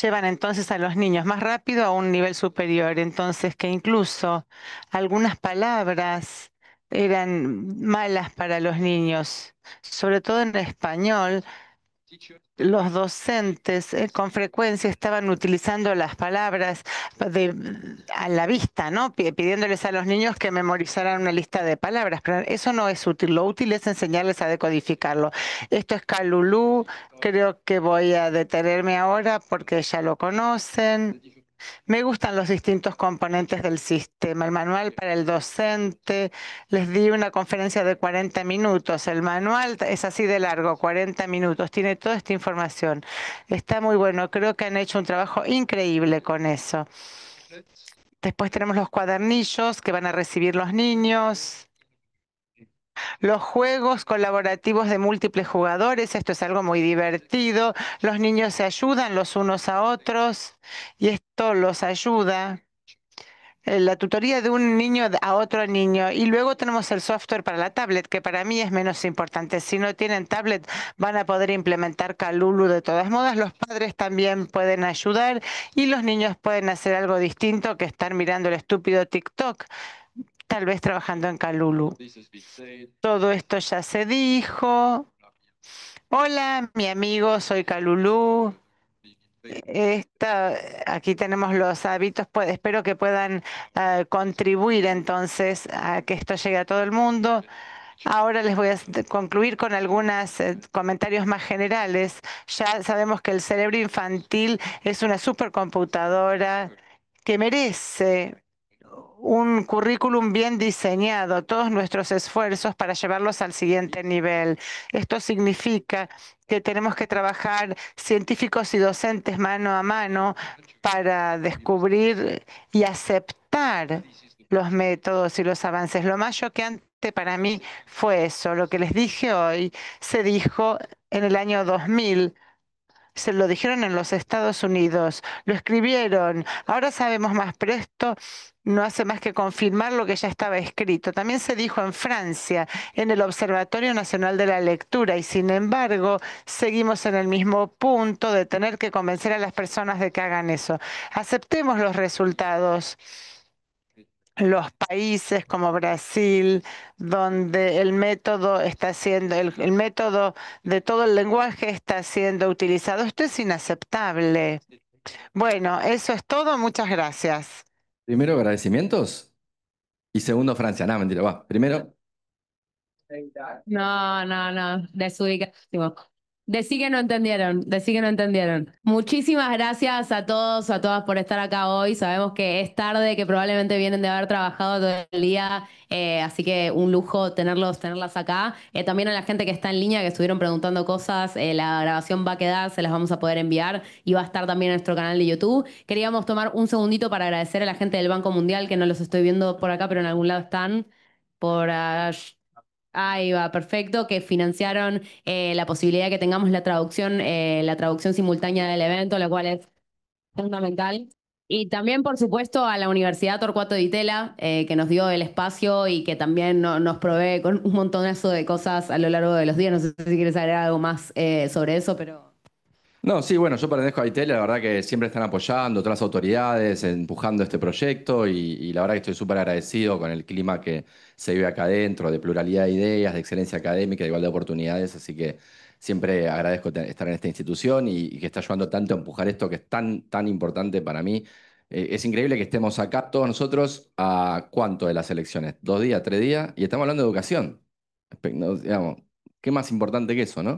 Llevan entonces a los niños más rápido a un nivel superior, entonces que incluso algunas palabras eran malas para los niños, sobre todo en español. Los docentes con frecuencia estaban utilizando las palabras a la vista, ¿no? Pidiéndoles a los niños que memorizaran una lista de palabras, pero eso no es útil. Lo útil es enseñarles a decodificarlo. Esto es Calulú. Creo que voy a detenerme ahora porque ya lo conocen. Me gustan los distintos componentes del sistema. El manual para el docente, les di una conferencia de 40 minutos. El manual es así de largo, 40 minutos. Tiene toda esta información. Está muy bueno. Creo que han hecho un trabajo increíble con eso. Después tenemos los cuadernillos que van a recibir los niños. Los juegos colaborativos de múltiples jugadores, esto es algo muy divertido. Los niños se ayudan los unos a otros y esto los ayuda. La tutoría de un niño a otro niño. Y luego tenemos el software para la tablet, que para mí es menos importante. Si no tienen tablet, van a poder implementar Calulu de todas modas. Los padres también pueden ayudar y los niños pueden hacer algo distinto que estar mirando el estúpido TikTok, tal vez trabajando en Calulu. Todo esto ya se dijo. Hola, mi amigo, soy Calulú. Aquí tenemos los hábitos, espero que puedan contribuir entonces a que esto llegue a todo el mundo. Ahora les voy a concluir con algunos comentarios más generales. Ya sabemos que el cerebro infantil es una supercomputadora que merece un currículum bien diseñado, todos nuestros esfuerzos para llevarlos al siguiente nivel. Esto significa que tenemos que trabajar científicos y docentes mano a mano para descubrir y aceptar los métodos y los avances. Lo más choqueante para mí fue eso. Lo que les dije hoy se dijo en el año 2000. Se lo dijeron en los Estados Unidos, lo escribieron. Ahora sabemos más, pero esto no hace más que confirmar lo que ya estaba escrito. También se dijo en Francia, en el Observatorio Nacional de la Lectura, y sin embargo, seguimos en el mismo punto de tener que convencer a las personas de que hagan eso. Aceptemos los resultados. Los países como Brasil, donde el método está siendo, el método de todo el lenguaje está siendo utilizado. Esto es inaceptable. Bueno, eso es todo. Muchas gracias. Primero, agradecimientos. Y segundo, Francia. No, mentira, va. Primero. No, desubicadísimo. Decí que no entendieron, decí que no entendieron. Muchísimas gracias a todos, a todas por estar acá hoy. Sabemos que es tarde, que probablemente vienen de haber trabajado todo el día, así que un lujo tenerlas acá. También a la gente que está en línea, que estuvieron preguntando cosas, la grabación va a quedar, se las vamos a poder enviar y va a estar también en nuestro canal de YouTube. Queríamos tomar un segundito para agradecer a la gente del Banco Mundial, que no los estoy viendo por acá, pero en algún lado están. Por Ahí va, perfecto, que financiaron la posibilidad de que tengamos la traducción simultánea del evento, lo cual es fundamental. Y también, por supuesto, a la Universidad Torcuato Di Tella, que nos dio el espacio y que también nos provee con un montonazo de cosas a lo largo de los días. No sé si quieres agregar algo más sobre eso, pero... No, sí, bueno, yo pertenezco a ITEL, la verdad que siempre están apoyando, otras autoridades, empujando este proyecto y la verdad que estoy súper agradecido con el clima que se vive acá adentro, de pluralidad de ideas, de excelencia académica, de igualdad de oportunidades, así que siempre agradezco estar en esta institución y que está ayudando tanto a empujar esto que es tan importante para mí. Es increíble que estemos acá todos nosotros a cuánto de las elecciones, 2 días, 3 días, y estamos hablando de educación. Digamos, ¿qué más importante que eso, no?